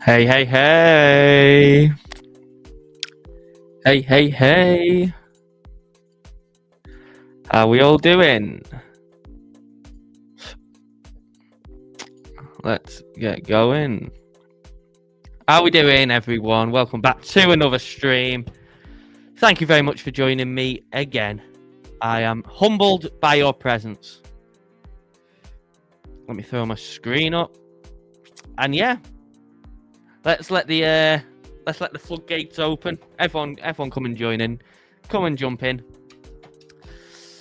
Hey, hey, hey. Hey, hey, hey. How we all doing? Let's get going. How we doing, everyone? Welcome back to another stream. Thank you very much for joining me again. I am humbled by your presence. Let me throw my screen up. And yeah, let's let the floodgates open. Everyone come and join in. Come and jump in.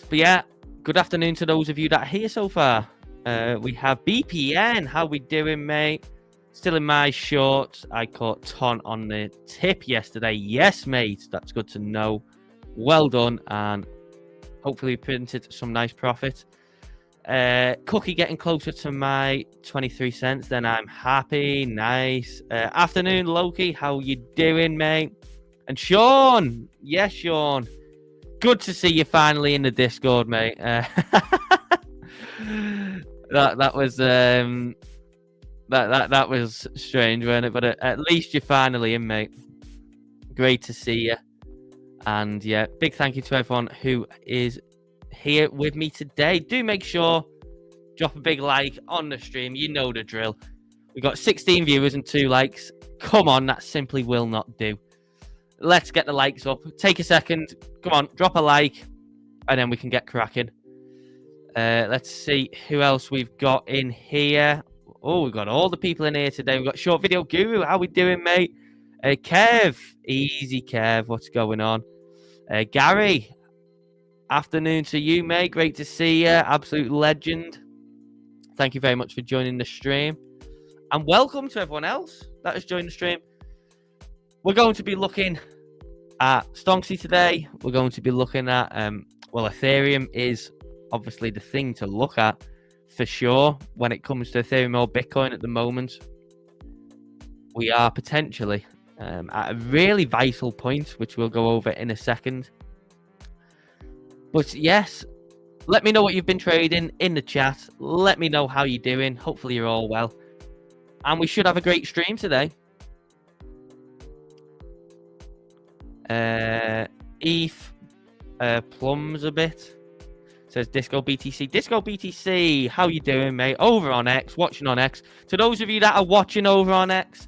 But yeah, good afternoon to those of you that are here so far. We have BPN. How we doing, mate? Still in my shorts. I caught ton on the tip yesterday. Yes, mate. That's good to know. Well done. And hopefully printed some nice profit. Cookie getting closer to my 23 cents. Then I'm happy. Nice. Afternoon, Loki. How you doing, mate? And Sean. Yes, Sean. Good to see you finally in the Discord, mate. That was that was strange, wasn't it? But at least you're finally in, mate. Great to see you. And yeah, big thank you to everyone who is here with me today. Do make sure drop a big like on the stream. You know the drill. We got 16 viewers and 2 likes. Come on, that simply will not do. Let's get the likes up. Take a second. Come on, drop a like, and then we can get cracking. Let's see who else we've got in here. Oh, we've got all the people in here today. We've got Short Video Guru. How we doing, mate? Kev. Easy, Kev. What's going on? Gary. Afternoon to you, mate. Great to see you. Absolute legend. Thank you very much for joining the stream. And welcome to everyone else that has joined the stream. We're going to be looking at Stonksy today. We're going to be looking at, Ethereum is obviously the thing to look at for sure when it comes to Ethereum or Bitcoin at the moment. We are potentially at a really vital point, which we'll go over in a second. But yes, let me know what you've been trading in the chat. Let me know how you're doing. Hopefully you're all well. And we should have a great stream today. ETH plums a bit. Says Disco BTC. Disco BTC, how you doing, mate? Over on X, watching on X. To those of you that are watching over on X,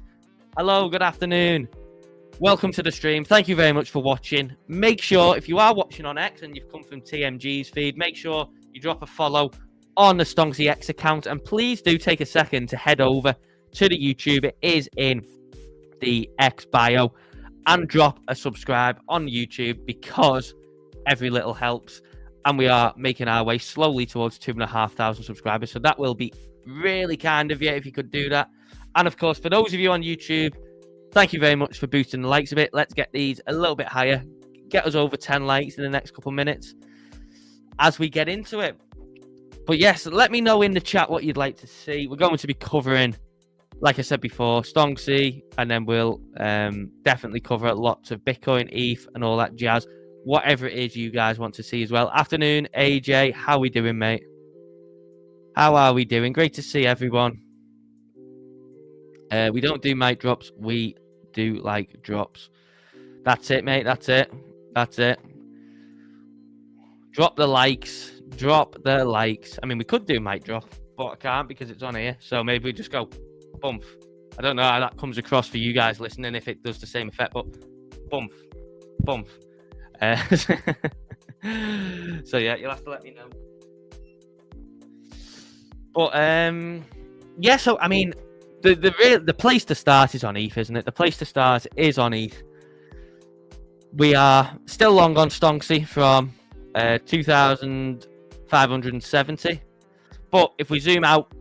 hello, good afternoon. Welcome to the stream. Thank you very much for watching. Make sure, if you are watching on X and you've come from TMG's feed, make sure you drop a follow on the Stonksy X account. And please do take a second to head over to the YouTube. It is in the X bio. And drop a subscribe on YouTube because every little helps. And we are making our way slowly towards 2,500 subscribers. So that will be really kind of you if you could do that. And of course, for those of you on YouTube, thank you very much for boosting the likes a bit. Let's get these a little bit higher. Get us over 10 likes in the next couple of minutes as we get into it. But yes, let me know in the chat what you'd like to see. We're going to be covering, like I said before, Stonksy, and then we'll definitely cover lots of Bitcoin, ETH, and all that jazz. Whatever it is you guys want to see as well. Afternoon, AJ. How we doing, mate? How are we doing? Great to see everyone. We don't do mic drops. We do like drops. That's it, mate. That's it. That's it. Drop the likes. Drop the likes. I mean, we could do mic drop, but I can't because it's on here. So maybe we just go bump. I don't know how that comes across for you guys listening, if it does the same effect, but bump. Bump. So yeah, you'll have to let me know. But yeah, so I mean, the place to start is on ETH, isn't it? The place to start is on ETH. We are still long on Stonksy from 2,570, but if we zoom out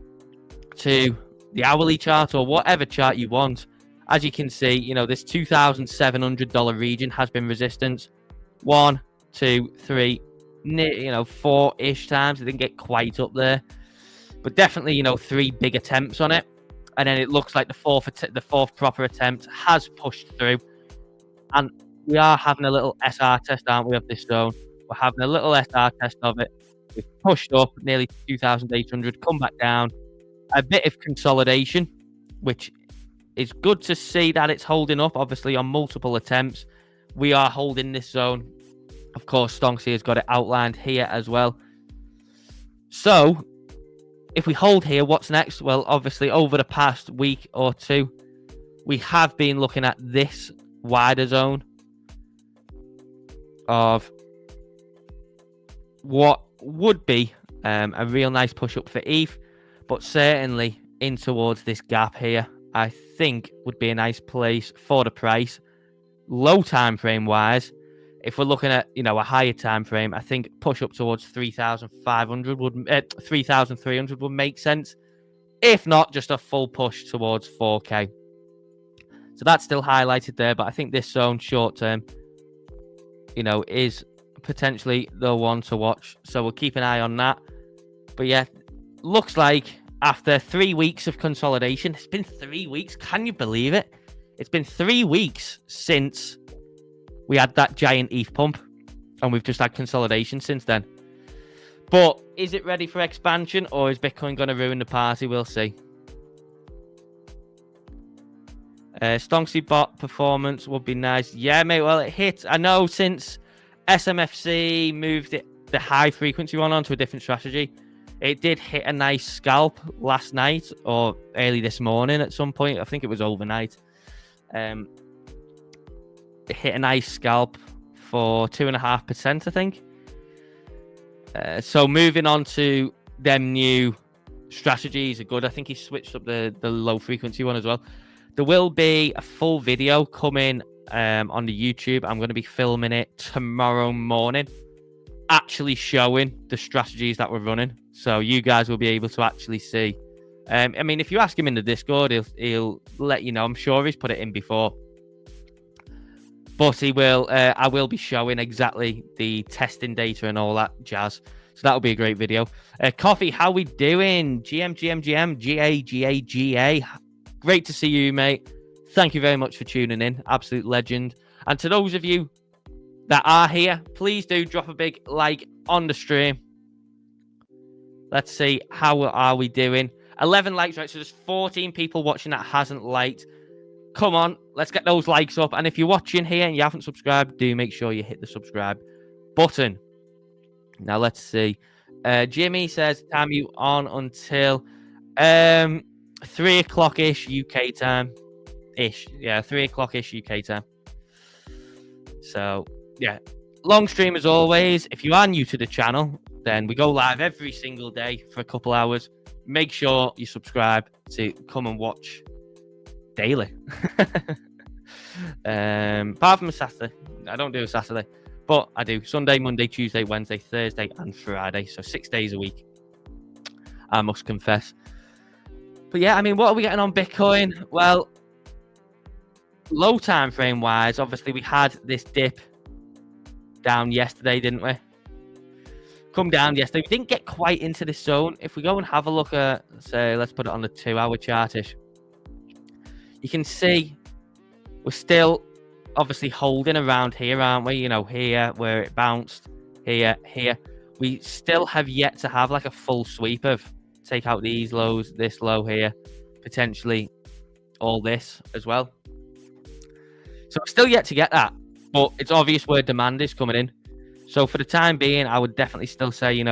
to the hourly chart or whatever chart you want, as you can see, you know, this $2,700 region has been resistance 1, 2, 3, 4-ish times. It didn't get quite up there, but definitely, 3 big attempts on it. And then it looks like the fourth proper attempt has pushed through. And we are having a little SR test, aren't we, of this zone? We're having a little SR test of it. We've pushed up nearly 2,800, come back down. A bit of consolidation, which It's good to see that it's holding up, obviously, on multiple attempts. We are holding this zone. Of course, Stonksy has got it outlined here as well. So, if we hold here, what's next? Well, obviously, over the past week or two, we have been looking at this wider zone of what would be a real nice push up for ETH, but certainly in towards this gap here, I think would be a nice place for the price. Low time frame wise, if we're looking at a higher time frame, I think push up towards 3,500 would 3,300 would make sense. If not, just a full push towards 4K. So that's still highlighted there, but I think this zone short term, is potentially the one to watch. So we'll keep an eye on that. But yeah, looks like after 3 weeks of consolidation, it's been 3 weeks. Can you believe it? It's been 3 weeks since we had that giant ETH pump, and we've just had consolidation since then. But is it ready for expansion, or is Bitcoin going to ruin the party? We'll see. Stonksy bot performance would be nice. Yeah, mate. Well, it hit. I know since SMFC moved the high frequency one onto a different strategy, it did hit a nice scalp last night or early this morning at some point. I think it was overnight. It hit a nice scalp for 2.5%, I think. So moving on to them new strategies are good. I think he switched up the low frequency one as well. There will be a full video coming on the YouTube. I'm going to be filming it tomorrow morning, actually showing the strategies that we're running. So you guys will be able to actually see. I mean, if you ask him in the Discord, he'll let you know. I'm sure he's put it in before. But he will. I will be showing exactly the testing data and all that jazz. So that'll be a great video. Coffee, how we doing? GM, GA. Great to see you, mate. Thank you very much for tuning in. Absolute legend. And to those of you that are here, please do drop a big like on the stream. Let's see, how are we doing? 11 likes, right? So there's 14 people watching that hasn't liked. Come on, let's get those likes up. And if you're watching here and you haven't subscribed, do make sure you hit the subscribe button. Now, let's see. Jimmy says, time you on until 3 o'clock-ish UK time. Yeah, 3 o'clock-ish UK time. So, yeah. Long stream as always. If you are new to the channel, then we go live every single day for a couple hours. Make sure you subscribe to come and watch daily. Apart from a Saturday. I don't do a Saturday. But I do Sunday, Monday, Tuesday, Wednesday, Thursday, and Friday. So 6 days a week. I must confess. But yeah, I mean, what are we getting on Bitcoin? Well, low time frame wise, obviously we had this dip down yesterday, didn't we? Come down yesterday. We didn't get quite into this zone. If we go and have a look at, say, let's put it on the 2-hour chartish, you can see we're still obviously holding around here, aren't we? Here where it bounced, here. We still have yet to have like a full sweep of take out these lows, this low here, potentially all this as well. So we're still yet to get that, but it's obvious where demand is coming in. So for the time being, I would definitely still say,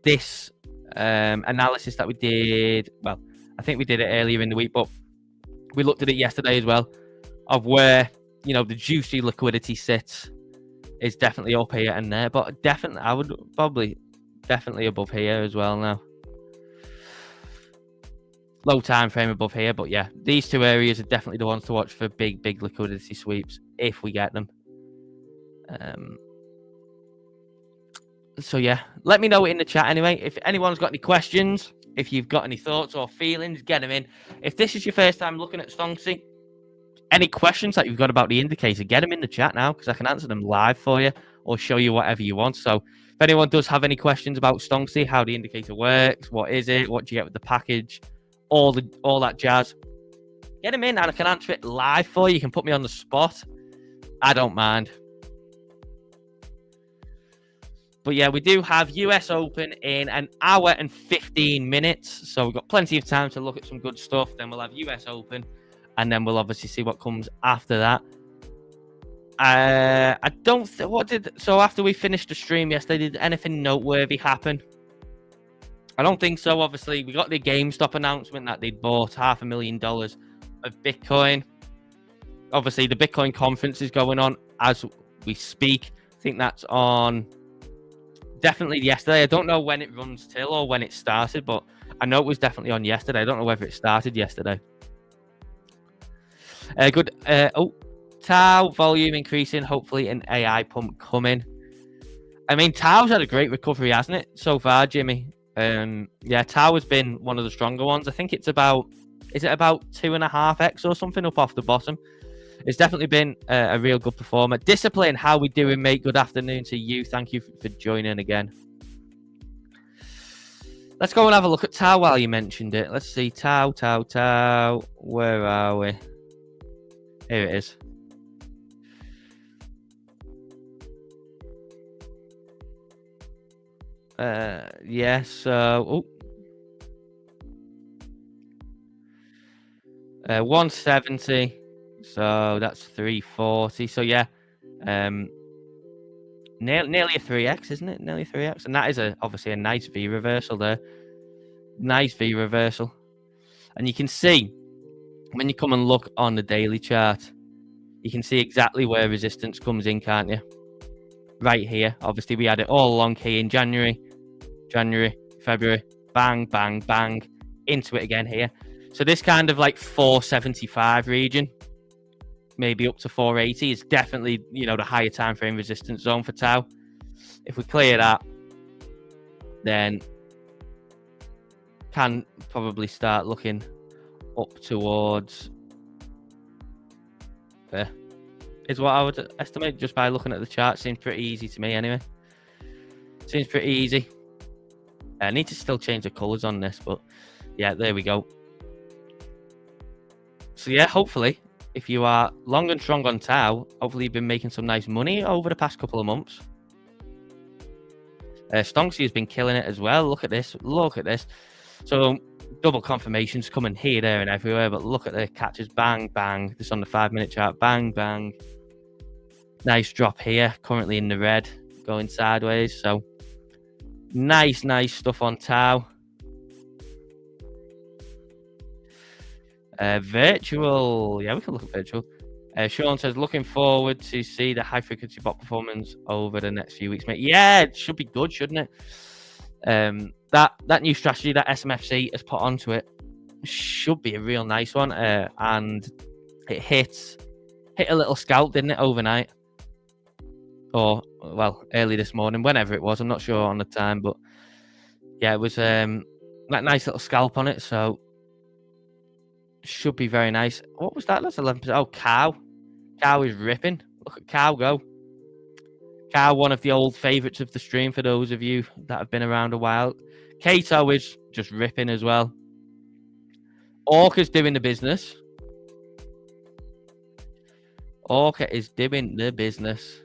this analysis that we did, well, I think we did it earlier in the week, but we looked at it yesterday as well, of where, the juicy liquidity sits is definitely up here and there, but definitely, I would probably definitely above here as well now. Low time frame above here, but yeah, these two areas are definitely the ones to watch for big liquidity sweeps if we get them. So yeah, let me know in the chat anyway. If anyone's got any questions, if you've got any thoughts or feelings, get them in. If this is your first time looking at Stonksy, any questions that you've got about the indicator, get them in the chat now, because I can answer them live for you or show you whatever you want. So if anyone does have any questions about Stonksy, how the indicator works, what is it, what do you get with the package, all that jazz, get them in and I can answer it live for you. You can put me on the spot. I don't mind. But yeah, we do have US Open in an hour and 15 minutes. So we've got plenty of time to look at some good stuff. Then we'll have US Open. And then we'll obviously see what comes after that. I don't think... So after we finished the stream yesterday, did anything noteworthy happen? I don't think so. Obviously, we got the GameStop announcement that they'd bought $500,000 of Bitcoin. Obviously, the Bitcoin conference is going on as we speak. I think that's on definitely yesterday. I don't know when it runs till or when it started, but I know it was definitely on yesterday. I don't know whether it started yesterday. Good. Tau volume increasing. Hopefully, an AI pump coming. I mean, Tau's had a great recovery, hasn't it, so far, Jimmy? Yeah, Tau has been one of the stronger ones. I think it's about, is it about 2.5x or something up off the bottom? It's definitely been a real good performer. Discipline, how we doing, mate? Good afternoon to you. Thank you for joining again. Let's go and have a look at Tau while you mentioned it. Let's see, Tau. Where are we? Here it is. Yeah, so 170, so that's 340. So yeah, nearly a 3x, isn't it? Nearly 3x, and that is obviously a nice V reversal there. Nice V reversal, and you can see when you come and look on the daily chart, you can see exactly where resistance comes in, can't you? Right here. Obviously, we had it all along here in January, February, bang, bang, bang, into it again here. So this kind of like 475 region, maybe up to 480, is definitely, you know, the higher time frame resistance zone for Tau. If we clear that, then can probably start looking up towards there. Is what I would estimate just by looking at the chart. Seems pretty easy to me anyway. Seems pretty easy. I need to still change the colours on this, but yeah, there we go. So yeah, hopefully, if you are long and strong on Tau, hopefully you've been making some nice money over the past couple of months. Stonksy has been killing it as well. Look at this. Look at this. So double confirmations coming here, there, and everywhere. But look at the catches. Bang, bang. This on the 5-minute chart. Bang, bang. Nice drop here. Currently in the red, going sideways. So nice stuff on Tau. Virtual. Yeah, we can look at virtual. Sean says, looking forward to see the high frequency bot performance over the next few weeks, mate. Yeah, it should be good, shouldn't it? That new strategy that SMFC has put onto it should be a real nice one. And it hit a little scalp, didn't it, overnight? Or, well, early this morning, whenever it was. I'm not sure on the time, but yeah, it was that nice little scalp on it. So should be very nice. What was that? That's 11%. Oh, Cow. Cow is ripping. Look at Cow go. Cow, one of the old favourites of the stream for those of you that have been around a while. Kato is just ripping as well. Orca's doing the business. Orca is doing the business.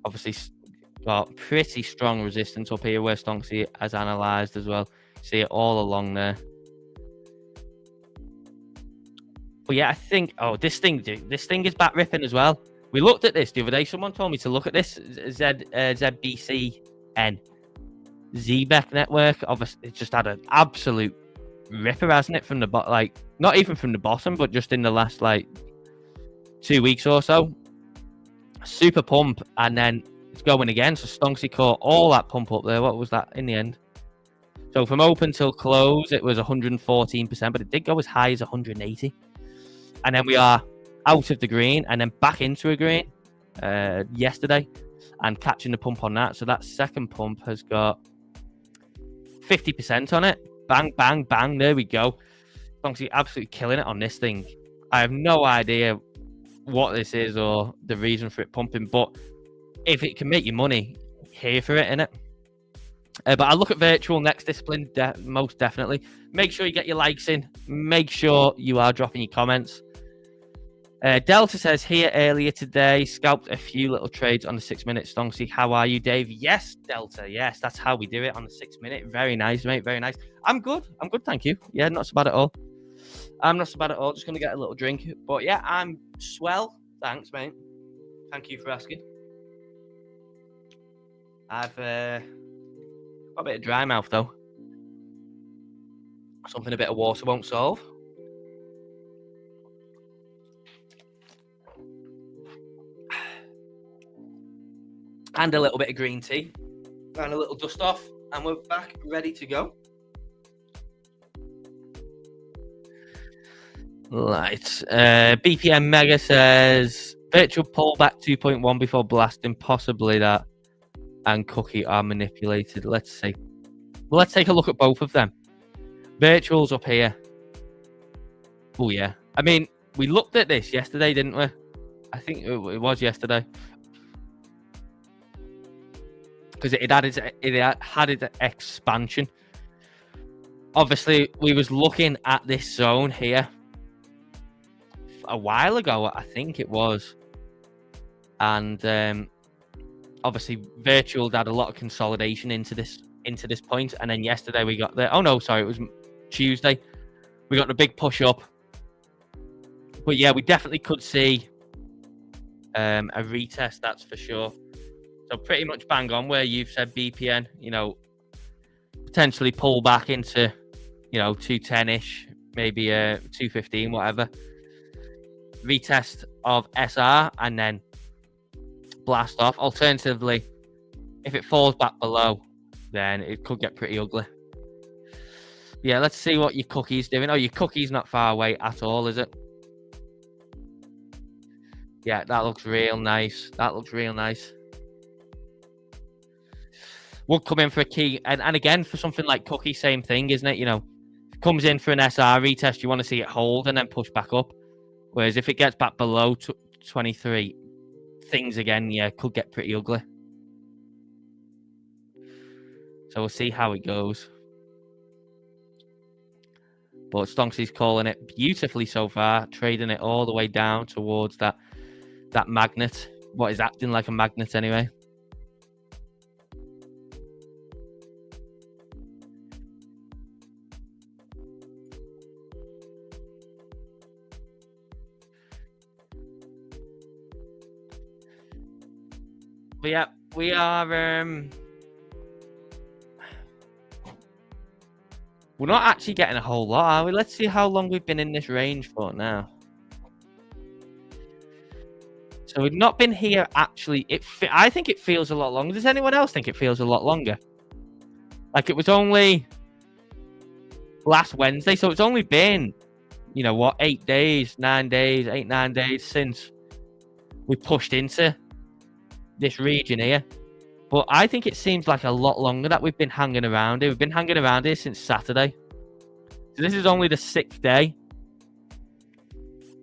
Obviously got pretty strong resistance up here where Stonksy has analysed as well. See it all along there. But yeah, I think, this thing is back ripping as well. We looked at this the other day. Someone told me to look at this ZBCN ZBEC network. Obviously, it's just had an absolute ripper, hasn't it? From the like, not even from the bottom, but just in the last like 2 weeks or so. Super pump, and then it's going again. So Stonksy caught all that pump up there. What was that in the end? So from open till close, it was 114%, but it did go as high as 180. And then we are out of the green and then back into a green yesterday and catching the pump on that. So that second pump has got 50% on it. Bang, bang, bang. There we go. Stonksy absolutely killing it on this thing. I have no idea what this is or the reason for it pumping, but if it can make you money, here for it, innit? But I'll look at virtual next discipline, most definitely. Make sure you get your likes in. Make sure you are dropping your comments. Delta says here earlier today, scalped a few little trades on the 6-minute. Stonksy, how are you, Dave? Yes, Delta. Yes, that's how we do it on the 6-minute. Very nice, mate. Very nice. I'm good. Thank you. Yeah, not so bad at all. I'm not so bad at all. Just going to get a little drink. But yeah, I'm swell. Thanks, mate. Thank you for asking. I've got a bit of dry mouth, though. Something a bit of water won't solve. And a little bit of green tea. And a little dust off. And we're back, ready to go. Right. BPM Mega says, virtual pullback 2.1 before blasting. Possibly that. And Cookie are manipulated. Let's see. Well, let's take a look at both of them. Virtuals up here. Oh, yeah. I mean, we looked at this yesterday, didn't we? I think it was yesterday. Because it had its expansion. Obviously, we was looking at this zone here a while ago, I think it was. And obviously, Virtual had a lot of consolidation into this point. And then yesterday we got the... Oh, no, sorry. It was Tuesday. We got the big push up. But yeah, we definitely could see a retest, that's for sure. So pretty much bang on where you've said, BPN, you know, potentially pull back into, you know, 210-ish, maybe 215, whatever. Retest of SR and then blast off. Alternatively, if it falls back below, then it could get pretty ugly. Yeah, let's see what your Cookie's doing. Oh, your Cookie's not far away at all, is it? Yeah, that looks real nice. Would come in for a key, and again, for something like Cookie, same thing, isn't it? You know, if it comes in for an SR retest, you want to see it hold and then push back up. Whereas if it gets back below 23, things again, yeah, could get pretty ugly. So we'll see how it goes. But Stonksy's calling it beautifully so far, trading it all the way down towards that magnet. What is acting like a magnet anyway. But yeah, we are we're not actually getting a whole lot, are we? Let's see how long we've been in this range for now. So we've not been here actually. I think it feels a lot longer. Does anyone else think it feels a lot longer? Like it was only last Wednesday, so it's only been, you know what, 8 days, 9 days, 8-9 days since we pushed into this region here. But I think it seems like a lot longer that we've been hanging around here. We've been hanging around here since Saturday. So this is only the 6th day.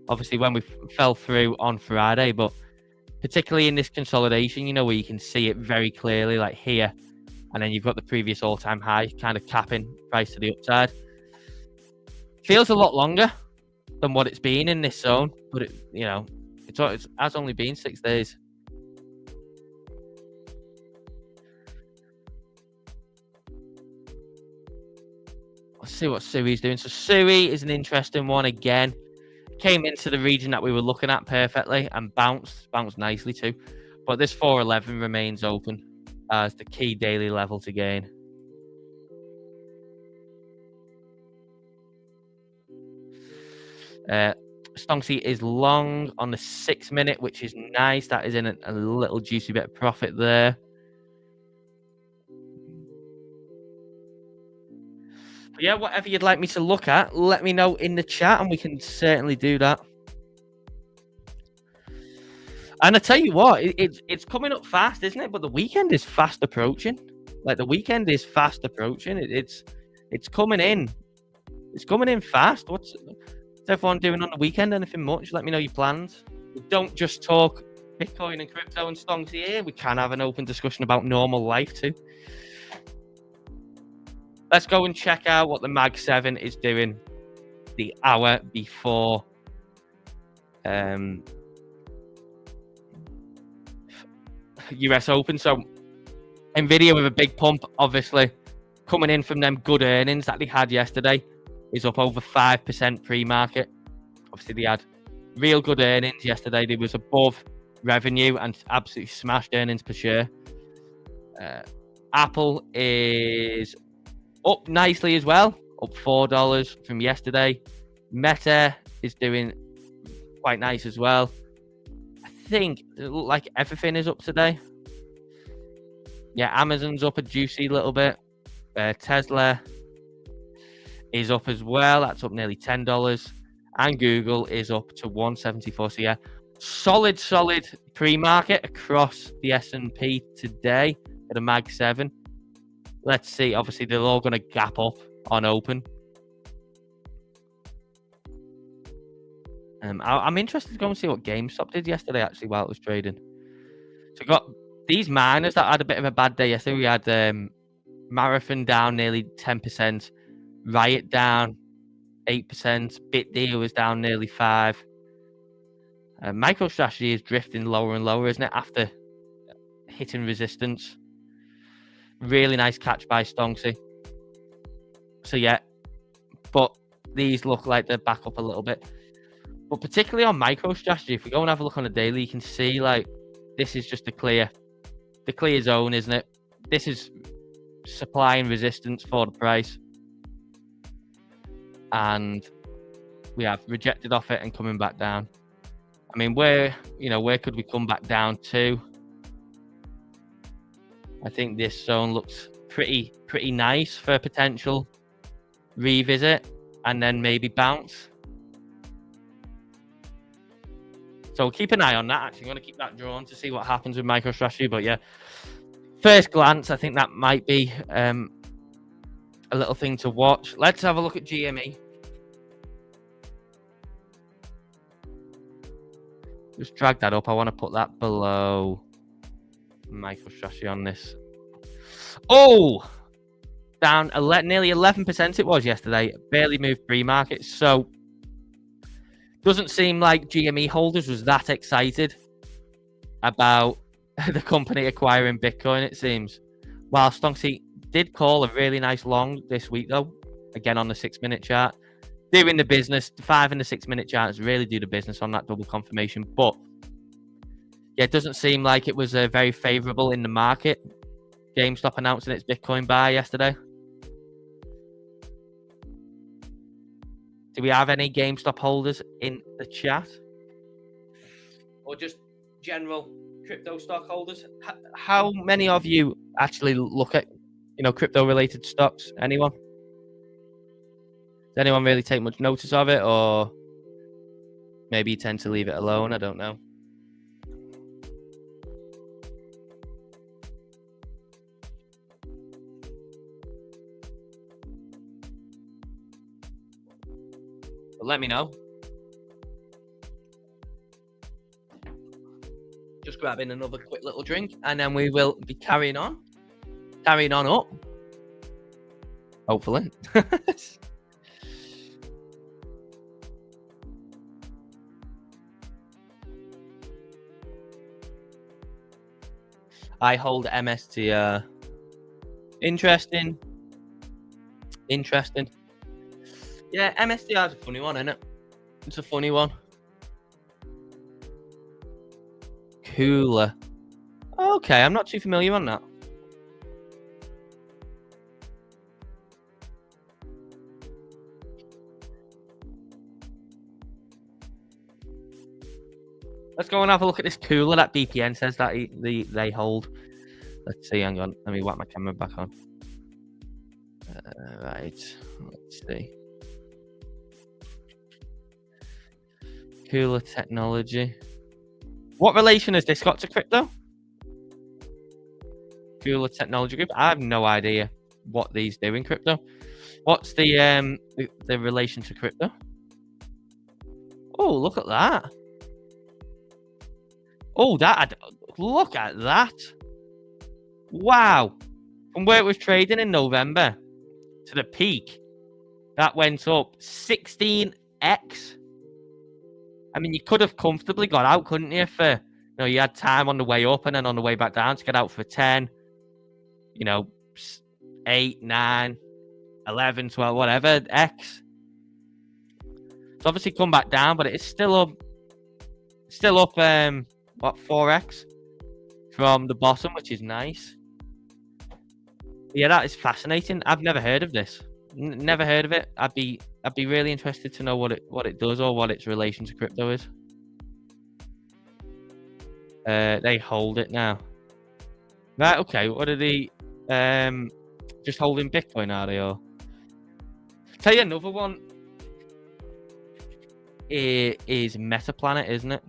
Obviously, when we fell through on Friday, but particularly in this consolidation, you know, where you can see it very clearly, like here, and then you've got the previous all-time high kind of capping price to the upside. Feels a lot longer than what it's been in this zone, but it, you know, it has only been 6 days. Let's see what Sui's doing. So Sui is an interesting one again. Came into the region that we were looking at perfectly and bounced nicely too. But this 411 remains open as the key daily level to gain. Stonksy is long on the 6 minute, which is nice. That is in a little juicy bit of profit there. But yeah, whatever you'd like me to look at, let me know in the chat and we can certainly do that. And I tell you what, it's coming up fast, isn't it? But the weekend is fast approaching. Like the weekend is fast approaching. It's coming in. It's coming in fast. What's everyone doing on the weekend? Anything much? Let me know your plans. We don't just talk Bitcoin and crypto and Stonksy here. We can have an open discussion about normal life too. Let's go and check out what the Mag 7 is doing the hour before US Open. So Nvidia with a big pump, obviously, coming in from them good earnings that they had yesterday, is up over 5% pre-market. Obviously, they had real good earnings yesterday. They was above revenue and absolutely smashed earnings per share. Apple is up nicely as well, up $4 from yesterday. Meta is doing quite nice as well. I think it looked like everything is up today. Yeah, Amazon's up a juicy little bit. Tesla is up as well. That's up nearly $10. And Google is up to 174. So yeah, solid pre-market across the S&P today at a Mag 7. Let's see. Obviously, they're all going to gap up on open. I'm interested to go and see what GameStop did yesterday, actually, while it was trading. So we got these miners that had a bit of a bad day yesterday. We had Marathon down nearly 10%, Riot down 8%, BitDeal was down nearly 5%. MicroStrategy is drifting lower and lower, isn't it, after hitting resistance. Really nice catch by Stonksy. So yeah, but these look like they're back up a little bit. But particularly on MicroStrategy, if we go and have a look on a daily, you can see like this is just the clear zone, isn't it? This is supply and resistance for the price. And we have rejected off it and coming back down. I mean, where could we come back down to? I think this zone looks pretty nice for a potential revisit and then maybe bounce. So keep an eye on that. Actually, I'm going to keep that drawn to see what happens with MicroStrategy. But yeah, first glance, I think that might be a little thing to watch. Let's have a look at GME. Just drag that up. I want to put that below MicroStrategy on this. Oh, down nearly 11% it was yesterday. Barely moved pre-market. So doesn't seem like GME holders was that excited about the company acquiring Bitcoin, it seems. While Stonksy did call a really nice long this week, though, again on the 6-minute chart. Doing the business, the 5 and the 6-minute charts really do the business on that double confirmation. But yeah, it doesn't seem like it was very favorable in the market. GameStop announcing its Bitcoin buy yesterday. Do we have any GameStop holders in the chat? Or just general crypto stock holders? How many of you actually look at, crypto related stocks? Anyone? Does anyone really take much notice of it, or maybe you tend to leave it alone? I don't know. But let me know. Just grabbing another quick little drink, and then we will be carrying on up. Hopefully. I hold MSTR. Interesting. Yeah, MSTR is a funny one, isn't it? It's a funny one. Cooler. Okay, I'm not too familiar on that. Let's go and have a look at this cooler that BPN says that they hold. Let's see, hang on. Let me whack my camera back on. Right, let's see. Cooler technology. What relation has this got to crypto? Cooler technology group. I have no idea what these do in crypto. What's the relation to crypto? Oh, look at that. Oh, look at that. Wow. From where it was trading in November to the peak, that went up 16x. I mean, you could have comfortably got out, couldn't you? For, you know, you had time on the way up and then on the way back down to get out for 10, you know, 8, 9, 11, 12, whatever, X. It's obviously come back down, but it's still up, what, 4X from the bottom, which is nice. Yeah, that is fascinating. I've never heard of this. Never heard of it. I'd be really interested to know what it does or what its relation to crypto is. They hold it now. Right, okay. What are they just holding Bitcoin, are they? Or tell you another one is Metaplanet, isn't it?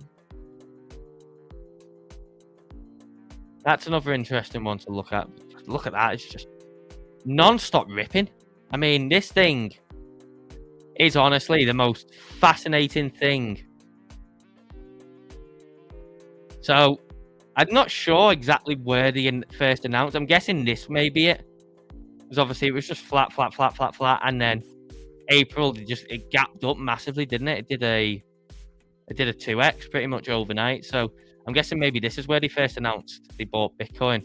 That's another interesting one to look at. Look at that. It's just non-stop ripping. I mean, this thing is honestly the most fascinating thing. So, I'm not sure exactly where they first announced. I'm guessing this may be it. Because obviously it was just flat, flat, flat, flat, flat. And then April, it gapped up massively, didn't it? It did a 2x pretty much overnight. So, I'm guessing maybe this is where they first announced they bought Bitcoin.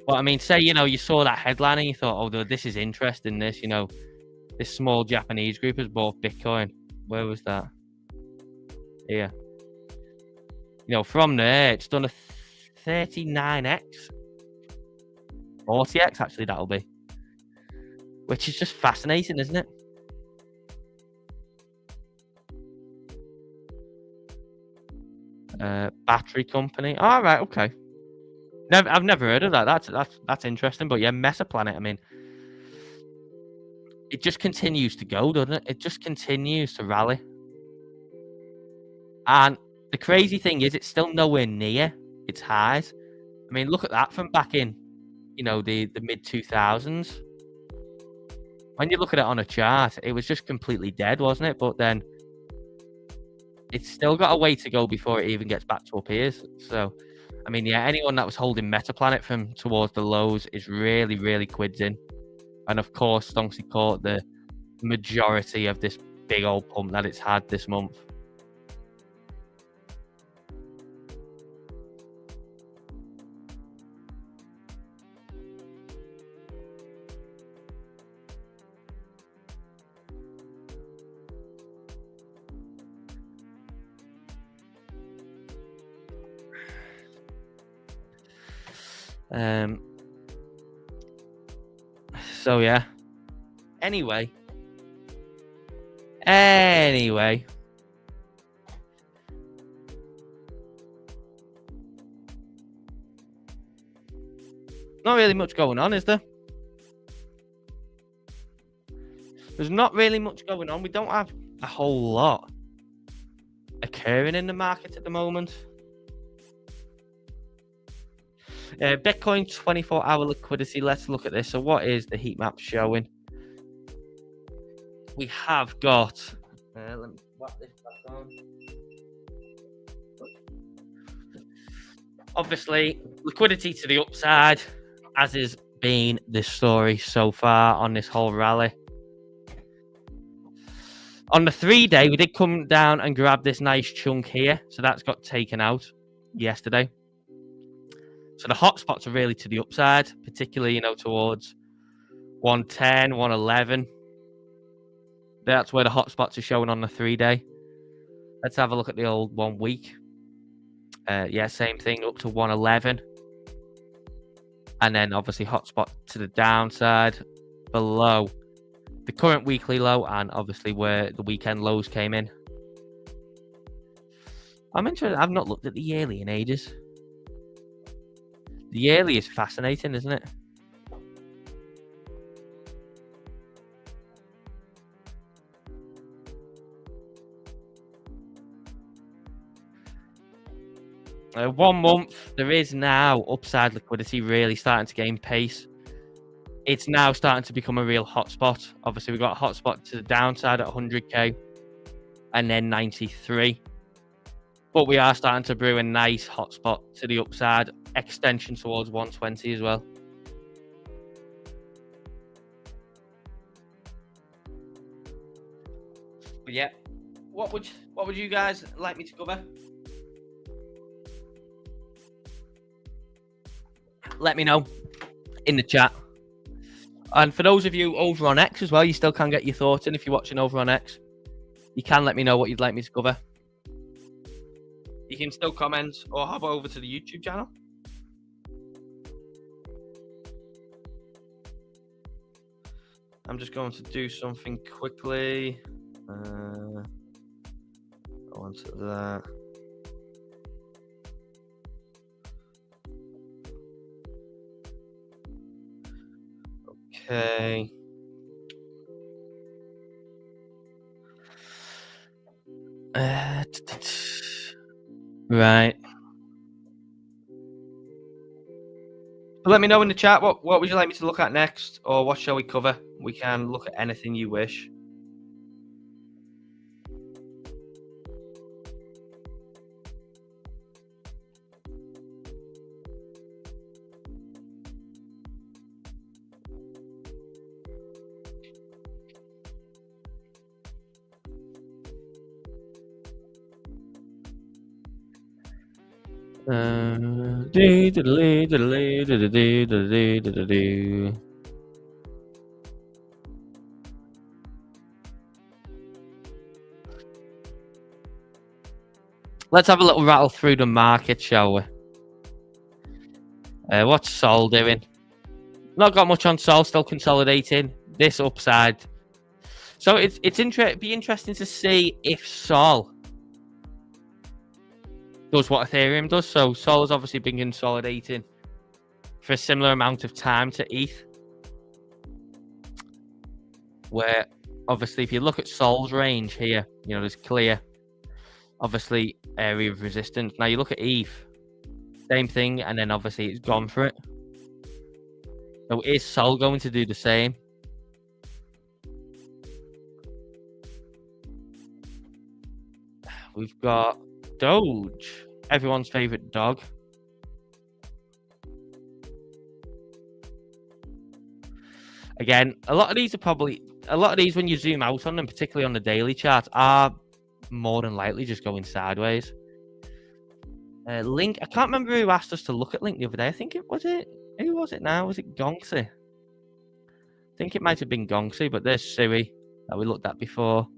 But I mean, say, you know, you saw that headline and you thought, oh, this is interesting. This, you know, this small Japanese group has bought Bitcoin. Where was that? Here. You know, from there, it's done a 39x. 40x, actually, that'll be. Which is just fascinating, isn't it? Battery company. All right, okay. I've never heard of that. That's interesting. But yeah, Metaplanet. I mean, it just continues to go, doesn't it? It just continues to rally. And the crazy thing is, it's still nowhere near its highs. I mean, look at that from back in, you know, the mid 2000s. When you look at it on a chart, it was just completely dead, wasn't it? But then it's still got a way to go before it even gets back to up here. So, I mean, yeah, anyone that was holding Metaplanet from towards the lows is really, really quids in. And of course, Stonksy caught the majority of this big old pump that it's had this month. So yeah. Anyway. Not really much going on, is there? There's not really much going on. We don't have a whole lot occurring in the market at the moment. Bitcoin 24-hour liquidity. Let's look at this. So what is the heat map showing? We have got... let me whack this back on. Obviously, liquidity to the upside, as has been the story so far on this whole rally. On the 3-day, we did come down and grab this nice chunk here. So that's got taken out yesterday. So the hotspots are really to the upside, particularly, you know, towards 110, 111. That's where the hotspots are showing on the 3-day. Let's have a look at the old 1 week. Yeah, same thing, up to 111. And then obviously hotspot to the downside below the current weekly low and obviously where the weekend lows came in. I'm interested. I've not looked at the yearly in ages. The yearly is fascinating, isn't it? One month, there is now upside liquidity really starting to gain pace. It's now starting to become a real hotspot. Obviously, we've got a hotspot to the downside at 100k and then 93. But we are starting to brew a nice hotspot to the upside, extension towards 120 as well. But yeah, what would you guys like me to cover? Let me know in the chat. And for those of you over on X as well, you still can get your thoughts in if you're watching over on X. You can let me know what you'd like me to cover. You can still comment or hop over to the YouTube channel. I'm just going to do something quickly. Go on to that. Okay. Right. Let me know in the chat what would you like me to look at next, or what shall we cover? We can look at anything you wish. Let's have a little rattle through the market, shall we? What's Sol doing? Not got much on Sol, still consolidating. This upside. So it's be interesting to see if Sol does what Ethereum does. So Sol has obviously been consolidating for a similar amount of time to ETH. Where obviously if you look at Sol's range here, you know, there's clear, obviously, area of resistance. Now you look at ETH, same thing, and then obviously it's gone for it. So is Sol going to do the same? We've got Doge, everyone's favorite dog. Again, a lot of these when you zoom out on them, particularly on the daily chart, are more than likely just going sideways. Link, I can't remember who asked us to look at Link the other day. I think who was it now? Was it Gonksy? I think it might have been Gonksy, but there's Sui that we looked at before.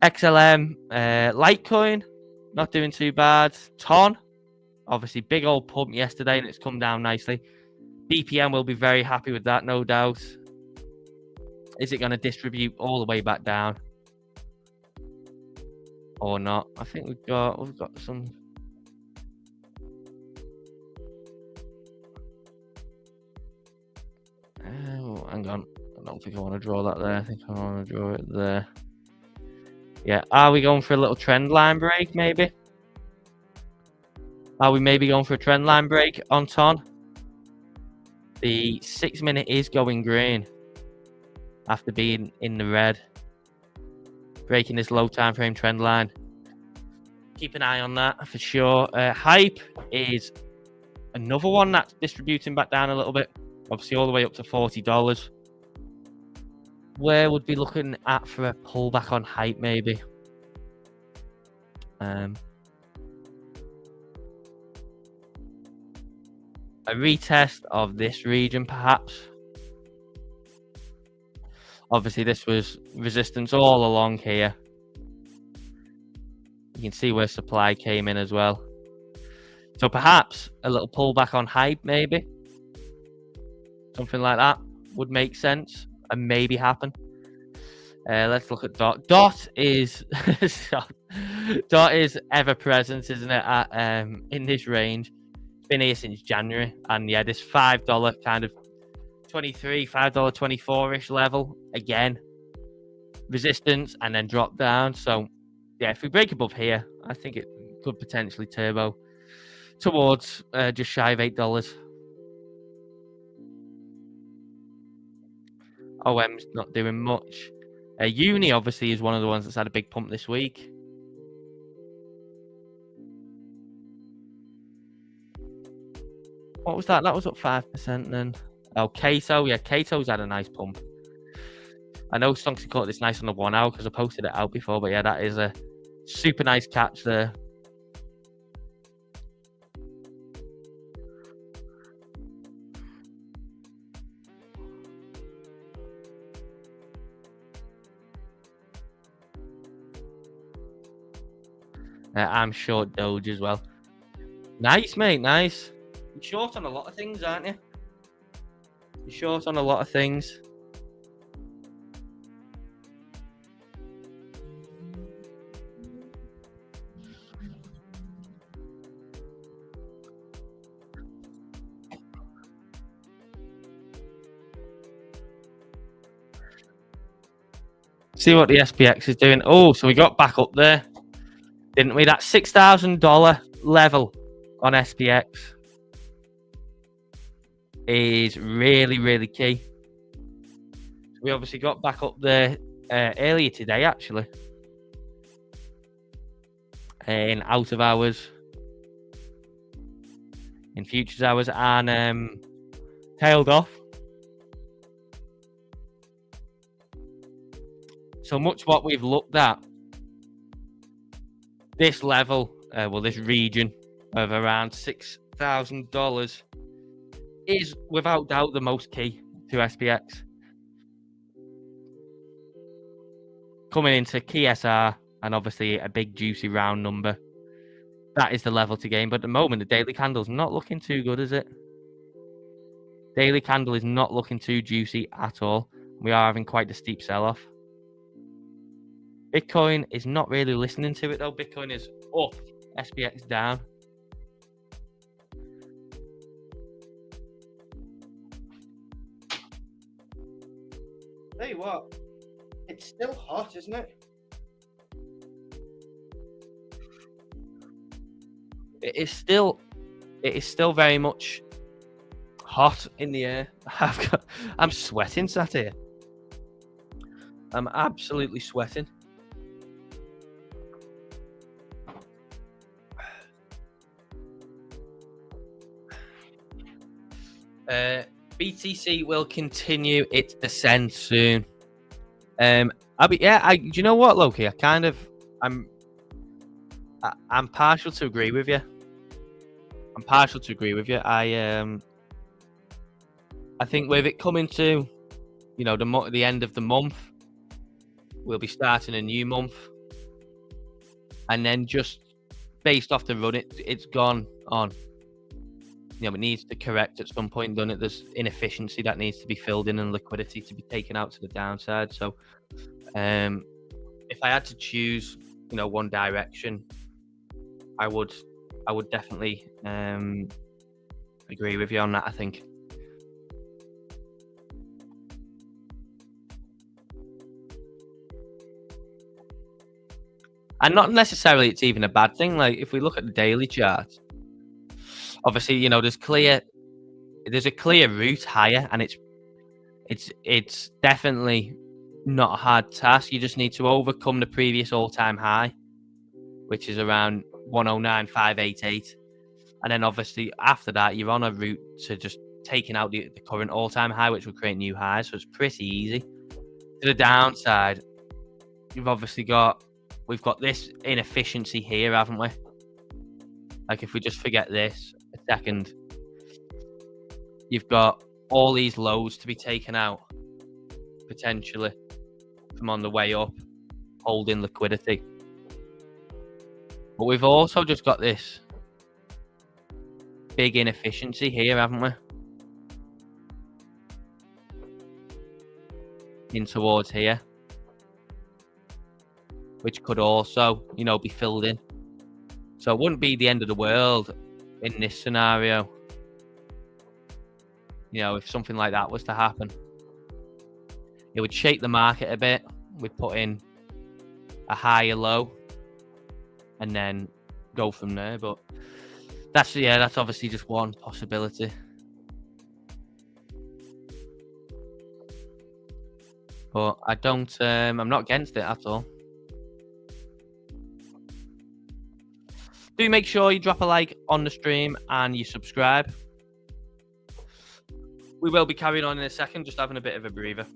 XLM, Litecoin, not doing too bad. Ton, obviously big old pump yesterday and it's come down nicely. BPM will be very happy with that, no doubt. Is it going to distribute all the way back down or not? I think we've got some. Oh, hang on. I don't think I want to draw that there. I think I want to draw it there. Yeah. Are we going for a little trend line break, maybe? Are we maybe going for a trend line break on Ton? The 6 minute is going green after being in the red. Breaking this low time frame trend line. Keep an eye on that for sure. Hype is another one that's distributing back down a little bit. Obviously all the way up to $40. Where would be looking at for a pullback on Hype, maybe? A retest of this region, perhaps. Obviously, this was resistance all along here. You can see where supply came in as well. So perhaps a little pullback on Hype, maybe. Something like that would make sense and maybe happen. Let's look at Dot. Dot is Dot is ever present, isn't it? At, in this range, it's been here since January, and yeah, this $5 kind of $5.24-ish level again, resistance, and then drop down. So yeah, if we break above here, I think it could potentially turbo towards just shy of $8. OM's not doing much. Uni obviously is one of the ones that's had a big pump this week. What was that? That was up 5% then. Oh, Kato. Yeah, Kato's had a nice pump. I know Stonksy caught this nice on the 1 hour because I posted it out before, but yeah, that is a super nice catch there. I'm short Doge as well. Nice, mate, nice. You're short on a lot of things, aren't you? You're short on a lot of things. See what the SPX is doing. Oh, so we got back up there, didn't we? That $6,000 level on SPX is really, really key. We obviously got back up there earlier today, actually, in out of hours, in futures hours, and tailed off. So much what we've looked at, this level, this region of around $6,000 is without doubt the most key to SPX. Coming into key SR and obviously a big juicy round number, that is the level to gain. But at the moment, the daily candle's not looking too good, is it? Daily candle is not looking too juicy at all. We are having quite a steep sell-off. Bitcoin is not really listening to it though. Bitcoin is up, SPX down. Tell you what, it's still hot, isn't it? It is still very much hot in the air. I'm sweating sat here. I'm absolutely sweating. BTC will continue its descent soon. Do you know what, Loki? I'm partial to agree with you. I think with it coming to, the end of the month, we'll be starting a new month, and then just based off the run it's gone on, it needs to correct at some point, doesn't it? There's inefficiency that needs to be filled in and liquidity to be taken out to the downside. So if I had to choose, one direction, I would definitely agree with you on that, I think. And not necessarily it's even a bad thing. Like, if we look at the daily chart, obviously, there's a clear route higher, and it's definitely not a hard task. You just need to overcome the previous all-time high, which is around 109,588, and then obviously after that you're on a route to just taking out the current all-time high, which will create new highs. So it's pretty easy. To the downside, we've got this inefficiency here, haven't we? Like, if we just forget this a second, you've got all these lows to be taken out potentially from on the way up, holding liquidity. But we've also just got this big inefficiency here, haven't we? In towards here, which could also, be filled in. So it wouldn't be the end of the world in this scenario, if something like that was to happen. It would shake the market a bit. We'd put in a higher low and then go from there. But that's obviously just one possibility. But I'm not against it at all. Do make sure you drop a like on the stream and you subscribe. We will be carrying on in a second, just having a bit of a breather.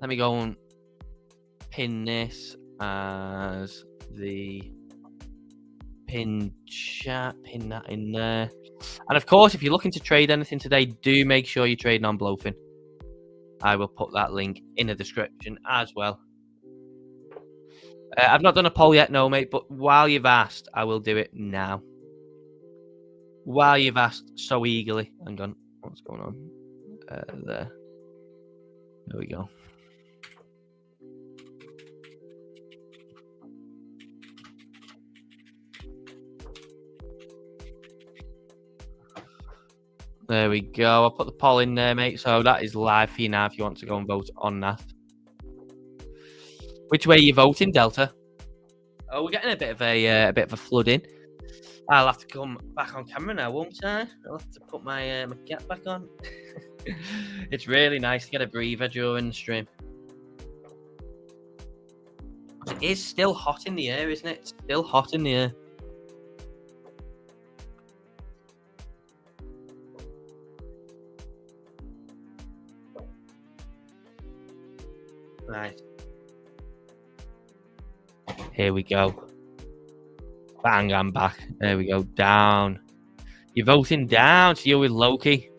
Let me go and pin this as the pin chat, pin that in there. And of course, if you're looking to trade anything today, do make sure you're trading on BLOFIN. I will put that link in the description as well. I've not done a poll yet, no, mate, but while you've asked, I will do it now. While you've asked so eagerly. Hang on, what's going on? There we go. There we go. I'll put the poll in there, mate. So that is live for you now if you want to go and vote on that. Which way are you voting, Delta? Oh, we're getting a bit of a flood in. I'll have to come back on camera now, won't I? I'll have to put my my cap back on. It's really nice to get a breather during the stream. It is still hot in the air, isn't it? It's still hot in the air. Right. Here we go. Bang, I'm back. There we go. Down. You're voting down, so you're with Loki.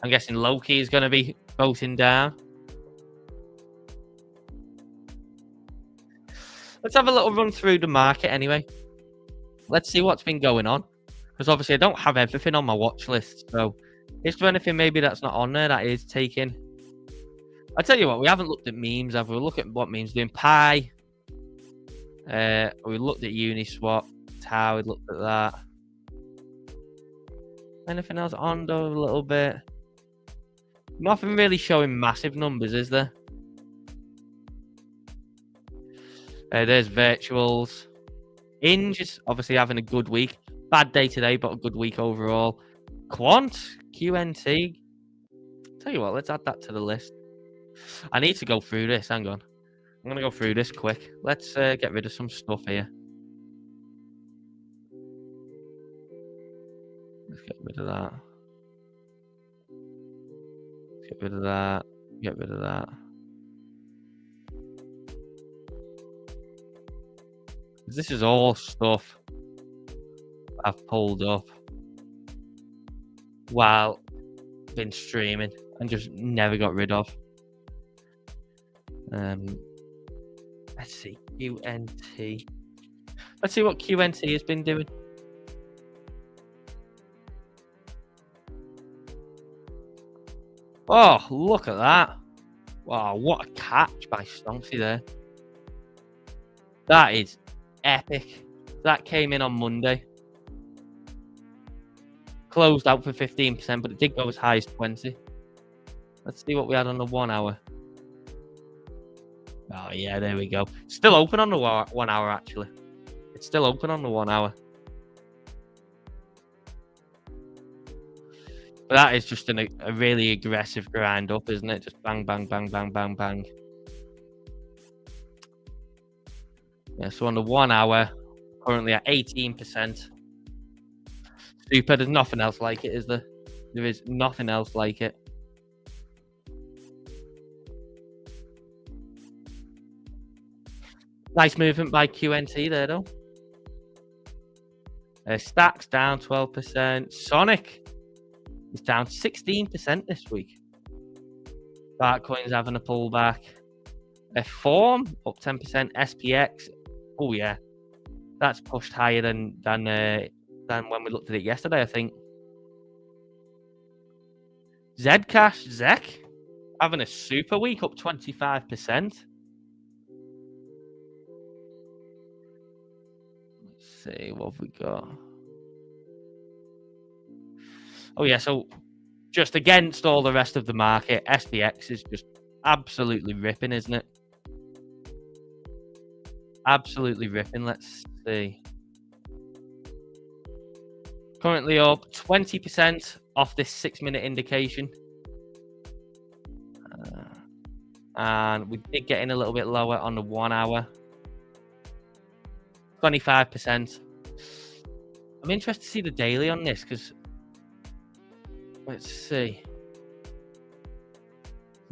I'm guessing Loki is going to be voting down. Let's have a little run through the market anyway. Let's see what's been going on. Because obviously I don't have everything on my watch list. So is there anything maybe that's not on there that is taking? I tell you what, we haven't looked at memes, have we? We'll look at what memes doing. Pi. We looked at Uniswap. Tau, we looked at that. Anything else? Ondo a little bit. Nothing really showing massive numbers, is there? There's virtuals. Inge is obviously having a good week. Bad day today, but a good week overall. Quant, QNT. Tell you what, let's add that to the list. I need to go through this. Hang on. I'm going to go through this quick. Let's get rid of some stuff here. Let's get rid of that. Get rid of that. Get rid of that. This is all stuff I've pulled up while been streaming and just never got rid of. Let's see, QNT. Let's see what QNT has been doing. Oh, look at that. Wow, what a catch by Stonksy there. That is epic. That came in on Monday. Closed out for 15%, but it did go as high as 20. Let's see what we had on the 1 hour. Oh, yeah, there we go. Still open on the 1 hour, actually. It's still open on the 1 hour. But that is just a really aggressive grind up, isn't it? Just bang, bang, bang, bang, bang, bang. Yeah, so on the 1 hour, currently at 18%. Super, there's nothing else like it, is there? There is nothing else like it. Nice movement by QNT there, though. Stacks down 12%. Sonic is down 16% this week. Bartcoin's having a pullback. Form up 10%. SPX, oh yeah, that's pushed higher than when we looked at it yesterday, I think. Zcash, Zek, having a super week, up 25%. Let's see, what have we got? Oh yeah, so just against all the rest of the market, SPX is just absolutely ripping, isn't it? Absolutely ripping. Let's see. Currently up 20% off this 6-minute indication. And we did get in a little bit lower on the 1 hour. 25%. I'm interested to see the daily on this because let's see.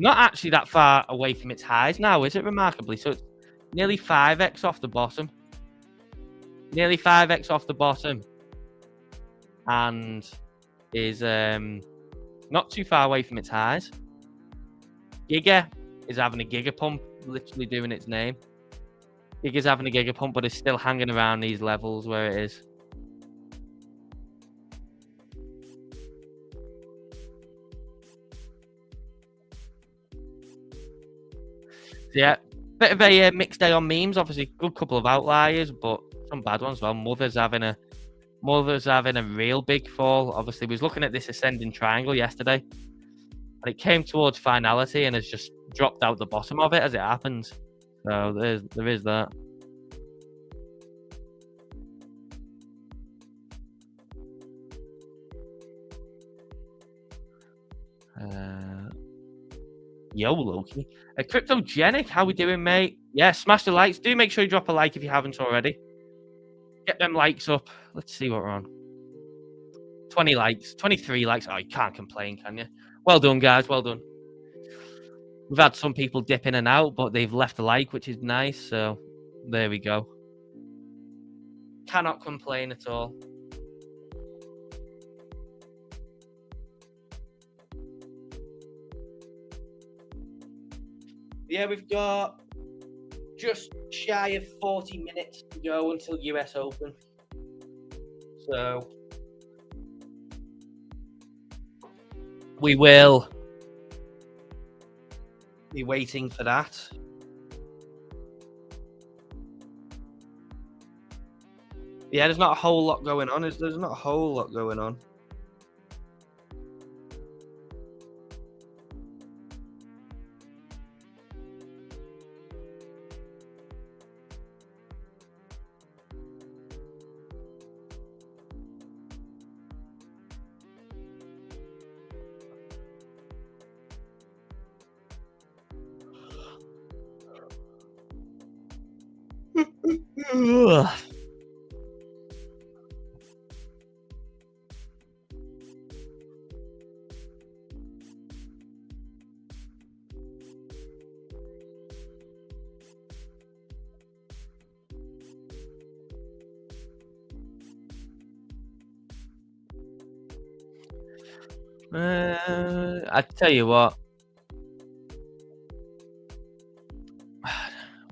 Not actually that far away from its highs now, is it, remarkably? So it's nearly 5x off the bottom. Nearly 5x off the bottom. And is not too far away from its highs. Giga is having a giga pump, literally doing its name. Giga's having a giga pump, but it's still hanging around these levels where it is. Yeah, bit of a mixed day on memes. Obviously, good couple of outliers, but some bad ones. Well, Mother's having a real big fall. Obviously, we was looking at this ascending triangle yesterday, and it came towards finality and has just dropped out the bottom of it as it happens. So there is that. Yo, Loki. Cryptogenic, how we doing, mate? Yeah, smash the likes. Do make sure you drop a like if you haven't already. Get them likes up. Let's see what we're on. 20 likes, 23 likes. Oh, you can't complain, can you? Well done, guys. Well done. We've had some people dip in and out, but they've left a like, which is nice. So there we go. Cannot complain at all. Yeah, we've got just shy of 40 minutes to go until US Open. So we will be waiting for that. Yeah, there's not a whole lot going on. There's not a whole lot going on. I tell you what.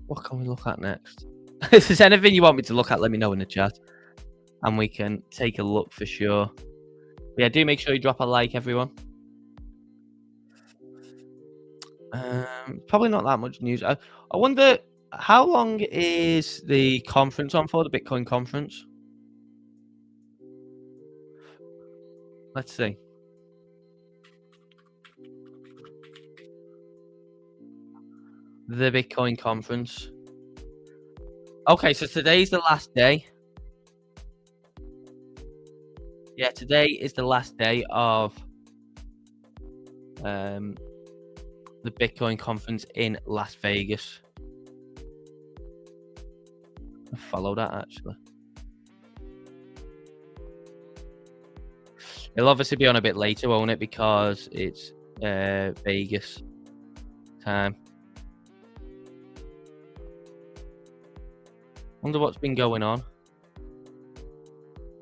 What can we look at next? If there's anything you want me to look at, let me know in the chat, and we can take a look for sure. But yeah, do make sure you drop a like, everyone. Probably not that much news. I wonder how long is the conference on for, the Bitcoin conference? Let's see. The Bitcoin conference. Okay, so today's the last day. Yeah, today is the last day of the Bitcoin conference in Las Vegas. I follow that actually. It'll obviously be on a bit later, won't it? Because it's Vegas time. Wonder what's been going on.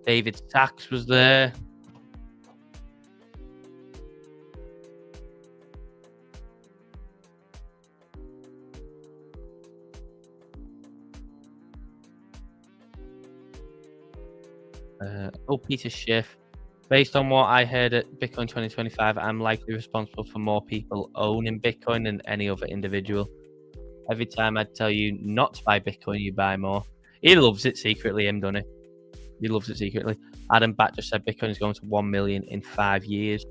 David Sachs was there. Peter Schiff. Based on what I heard at Bitcoin 2025, I'm likely responsible for more people owning Bitcoin than any other individual. Every time I tell you not to buy Bitcoin, you buy more. He loves it secretly, him, doesn't he? He loves it secretly. Adam Bat just said Bitcoin is going to 1 million in 5 years.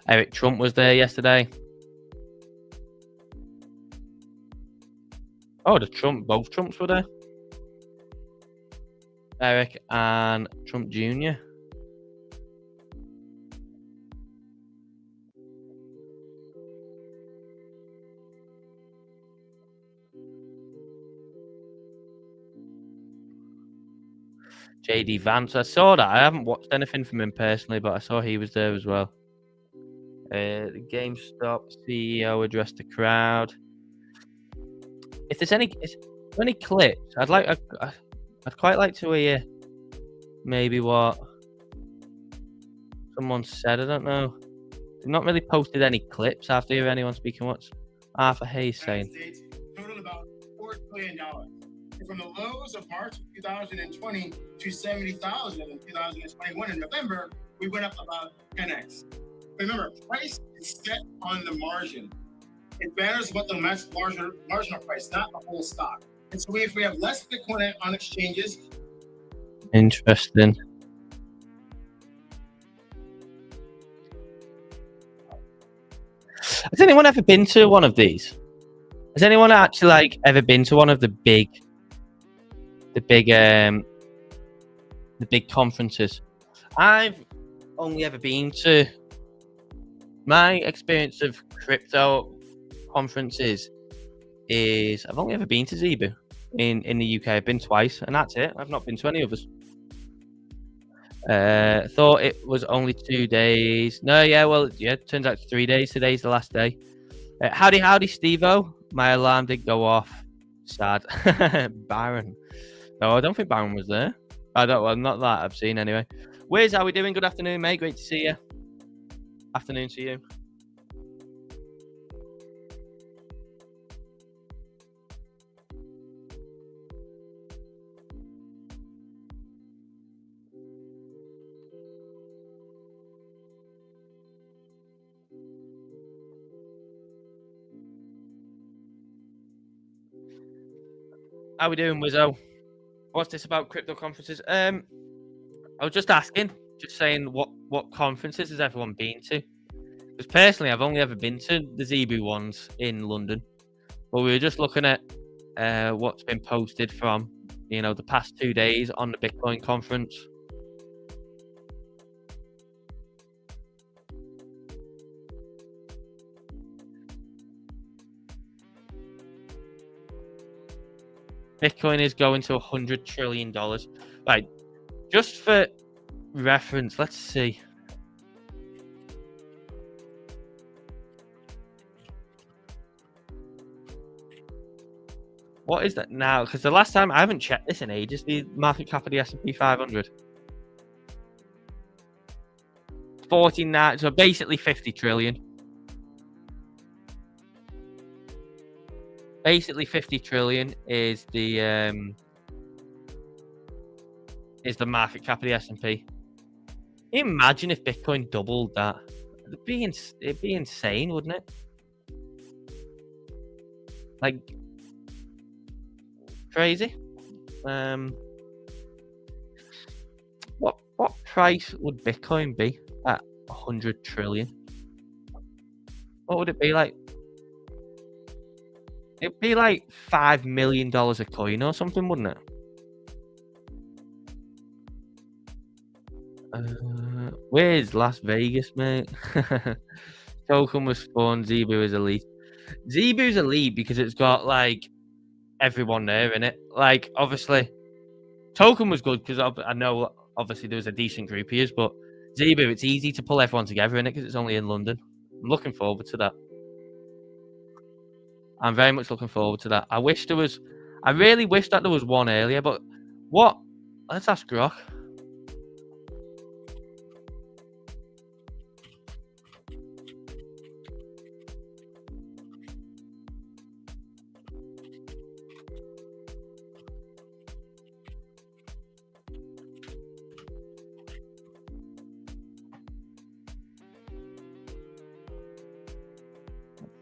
Eric Trump was there yesterday. Oh, both Trumps were there. Eric and Trump Jr. JD Vance. I saw that. I haven't watched anything from him personally, but I saw he was there as well. The GameStop CEO addressed the crowd. If there's any clips, I'd quite like to hear maybe what someone said. I don't know. They've not really posted any clips after hear anyone speaking. What's Arthur Hayes saying? Totaled about $4 trillion. From the lows of March of 2020 to 70,000 in 2021 in November, we went up about 10x. Remember, price is set on the margin. It matters what the marginal price, not the whole stock. And so if we have less Bitcoin on exchanges. Interesting. Has anyone ever been to one of these? Has anyone actually ever been to one of the big conferences? I've only ever been to. My experience of crypto conferences is I've only ever been to Zebu in the UK. I've been twice, and that's it. I've not been to any others. Thought it was only 2 days. No, it turns out it's 3 days. Today's the last day. Howdy, Steve-O. My alarm did go off. Sad. Baron. No, I don't think Baron was there. Not that I've seen anyway. Wiz, how we doing? Good afternoon, mate. Great to see you. Afternoon to you. How we doing, Wizzo? What's this about crypto conferences? I was just asking, just saying what conferences has everyone been to? Because personally, I've only ever been to the Zebu ones in London. But we were just looking at what's been posted from, the past 2 days on the Bitcoin conference. Bitcoin is going to $100 trillion. Right, just for reference, let's see. What is that now? Because the last time, I haven't checked this in ages, the market cap of the S&P 500. 49, so basically 50 trillion. Basically 50 trillion is the market cap of the S&P. Imagine if Bitcoin doubled that. It'd be insane, wouldn't it? Like, crazy. What price would Bitcoin be at 100 trillion? What would it be like? It'd be like $5 million a coin or something, wouldn't it? Where's Las Vegas, mate? Token was spawned. Zebu is elite. Zebu's elite because it's got like everyone there in it. Like, obviously, Token was good because I know obviously there was a decent group here, but Zebu, it's easy to pull everyone together in it because it's only in London. I'm looking forward to that. I'm very much looking forward to that. I really wish that there was one earlier, but what? Let's ask Grok.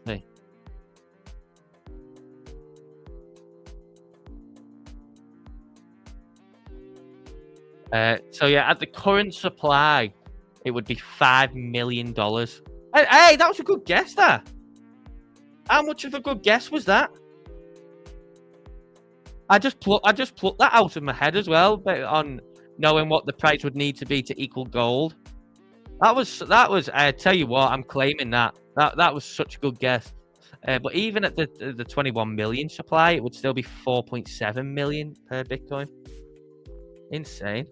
Hey. So yeah, at the current supply, it would be $5 million. Hey, that was a good guess there. How much of a good guess was that? I just plucked that out of my head as well, but on knowing what the price would need to be to equal gold. That was. I tell you what, I'm claiming that. That was such a good guess. But even at the 21 million supply, it would still be 4.7 million per Bitcoin. Insane.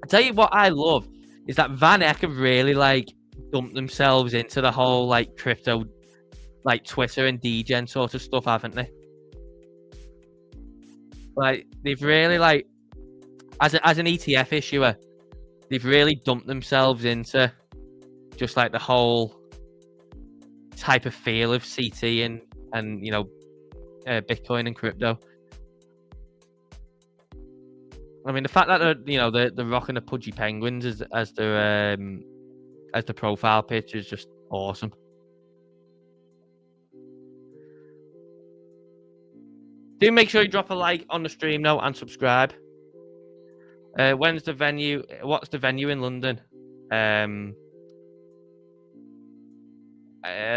I tell you what I love is that Van Eck have really like dumped themselves into the whole like crypto, like Twitter and degen sort of stuff, haven't they? Like they've really like as an ETF issuer, they've really dumped themselves into just like the whole type of feel of CT and you know Bitcoin and crypto. I mean, the fact that they're rocking the pudgy penguins as their profile picture is just awesome. Do make sure you drop a like on the stream note and subscribe. When's the venue? What's the venue in London?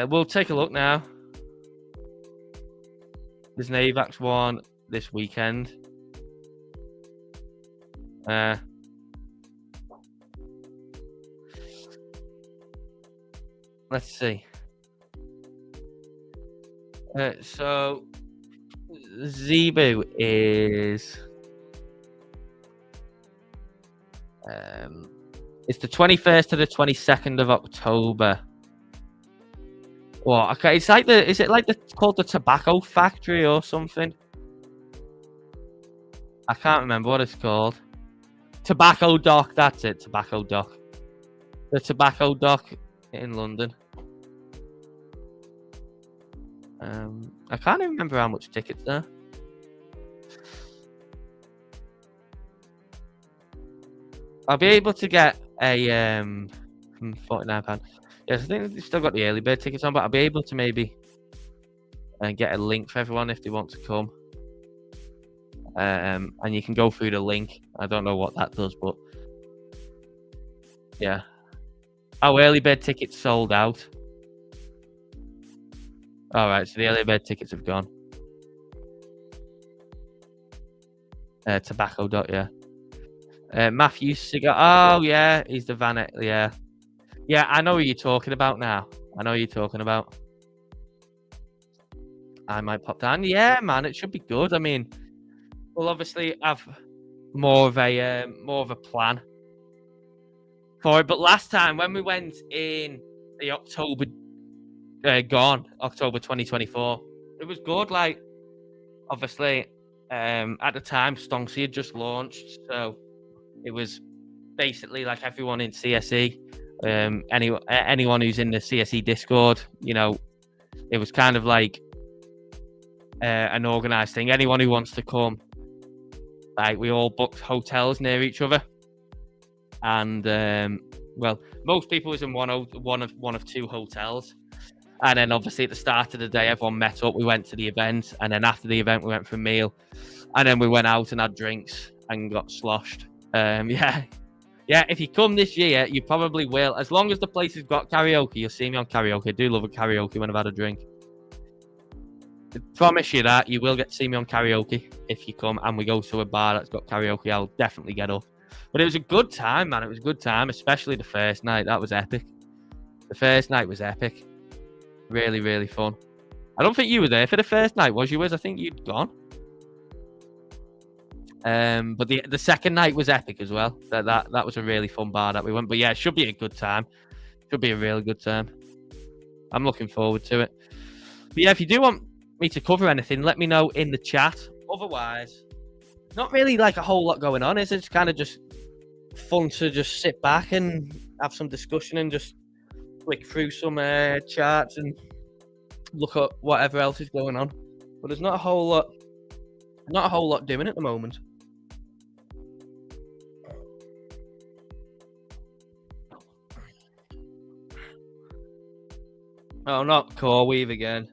We'll take a look now. There's an AVAX one this weekend. Let's see. So Zebu is it's the 21st to the 22nd of October. What? Okay, it's like called the Tobacco Factory or something? I can't remember what it's called. Tobacco Dock, that's it, Tobacco Dock. The Tobacco Dock in London. I can't even remember how much tickets there. I'll be able to get a £49. Yes, I think they've still got the early bird tickets on, but I'll be able to maybe get a link for everyone if they want to come. And you can go through the link. I don't know what that does, but yeah. Oh, early bird tickets sold out. All right, so the early bird tickets have gone. Tobacco Dot, yeah. Matthew Cigar. Oh yeah, he's the Van Eck. Yeah, I know who you're talking about now. I know who you're talking about. I might pop down. Yeah, man, it should be good. I mean, we'll obviously have more of a plan for it. But last time when we went in the October 2024, it was good. Like, obviously, at the time, Stonksy had just launched, so it was basically like everyone in CSE, anyone who's in the CSE Discord, you know, it was kind of like an organized thing. Anyone who wants to come, like, we all booked hotels near each other, and well, most people was in one of two hotels. And then obviously at the start of the day, everyone met up. We went to the event, and then after the event, we went for a meal, and then we went out and had drinks and got sloshed. Yeah. If you come this year, you probably will. As long as the place has got karaoke, you'll see me on karaoke. I do love a karaoke when I've had a drink. I promise you that you will get to see me on karaoke if you come and we go to a bar that's got karaoke. I'll definitely get up. But it was a good time, man. It was a good time, especially the first night. That was epic. The first night was epic. Really, really fun. I don't think you were there for the first night, was you, Wiz? I think you'd gone. But the second night was epic as well. That was a really fun bar that we went. But yeah, it should be a good time. Should be a really good time. I'm looking forward to it. But yeah, if you do want me to cover anything, let me know in the chat. Otherwise, not really like a whole lot going on, is it? It's kind of just fun to just sit back and have some discussion and just flick through some charts and look at whatever else is going on. But there's not a whole lot doing at the moment. Oh, not CoreWeave again.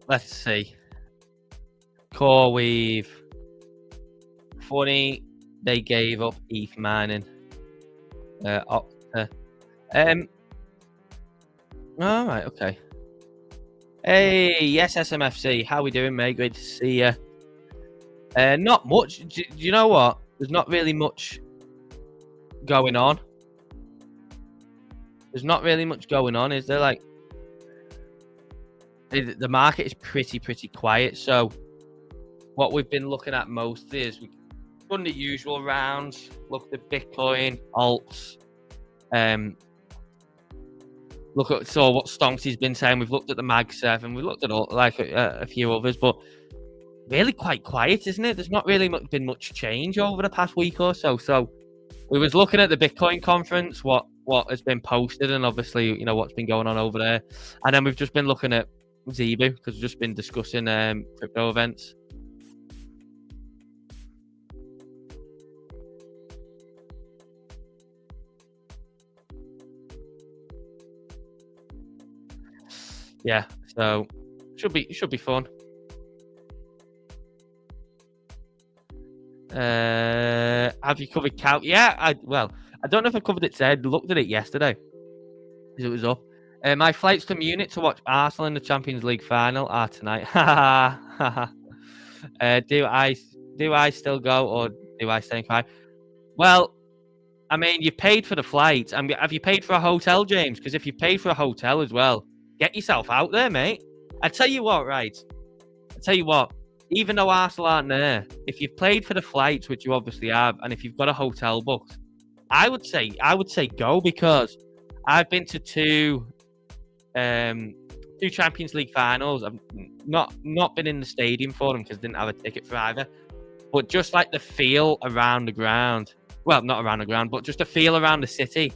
Let's see. Core Weave. Funny, they gave up ETH mining. Opta. All right, okay. Hey, yes, SMFC. How we doing, mate? Great to see you. Not much. Do you know what? There's not really much going on. There's not really much going on, is there? Like, the market is pretty quiet. So, what we've been looking at mostly is we've done the usual rounds. Looked at Bitcoin, alts. Look at what Stonksy's been saying. We've looked at the Mag 7. We've looked at all, like a few others, but really quite quiet, isn't it? There's not really been much change over the past week or so. So we was looking at the Bitcoin conference, what has been posted, and obviously, you know, what's been going on over there. And then we've just been looking at Zebu because we've just been discussing crypto events. Yeah, so should be fun. Have you covered Cal? Yeah, I don't know if I covered it today. I looked at it yesterday because it was up. My flights to Munich to watch Arsenal in the Champions League final are tonight. Do I still go, or do I stay in quiet? Well, I mean, you paid for the flight. Have you paid for a hotel, James? Because if you paid for a hotel as well, get yourself out there, mate. I tell you what, right? Even though Arsenal aren't there, if you've paid for the flights, which you obviously have, and if you've got a hotel booked, I would say go, because I've been to two Champions League finals. I've not been in the stadium for them because I didn't have a ticket for either. But just like the feel around the ground, well, not around the ground, but just the feel around the city,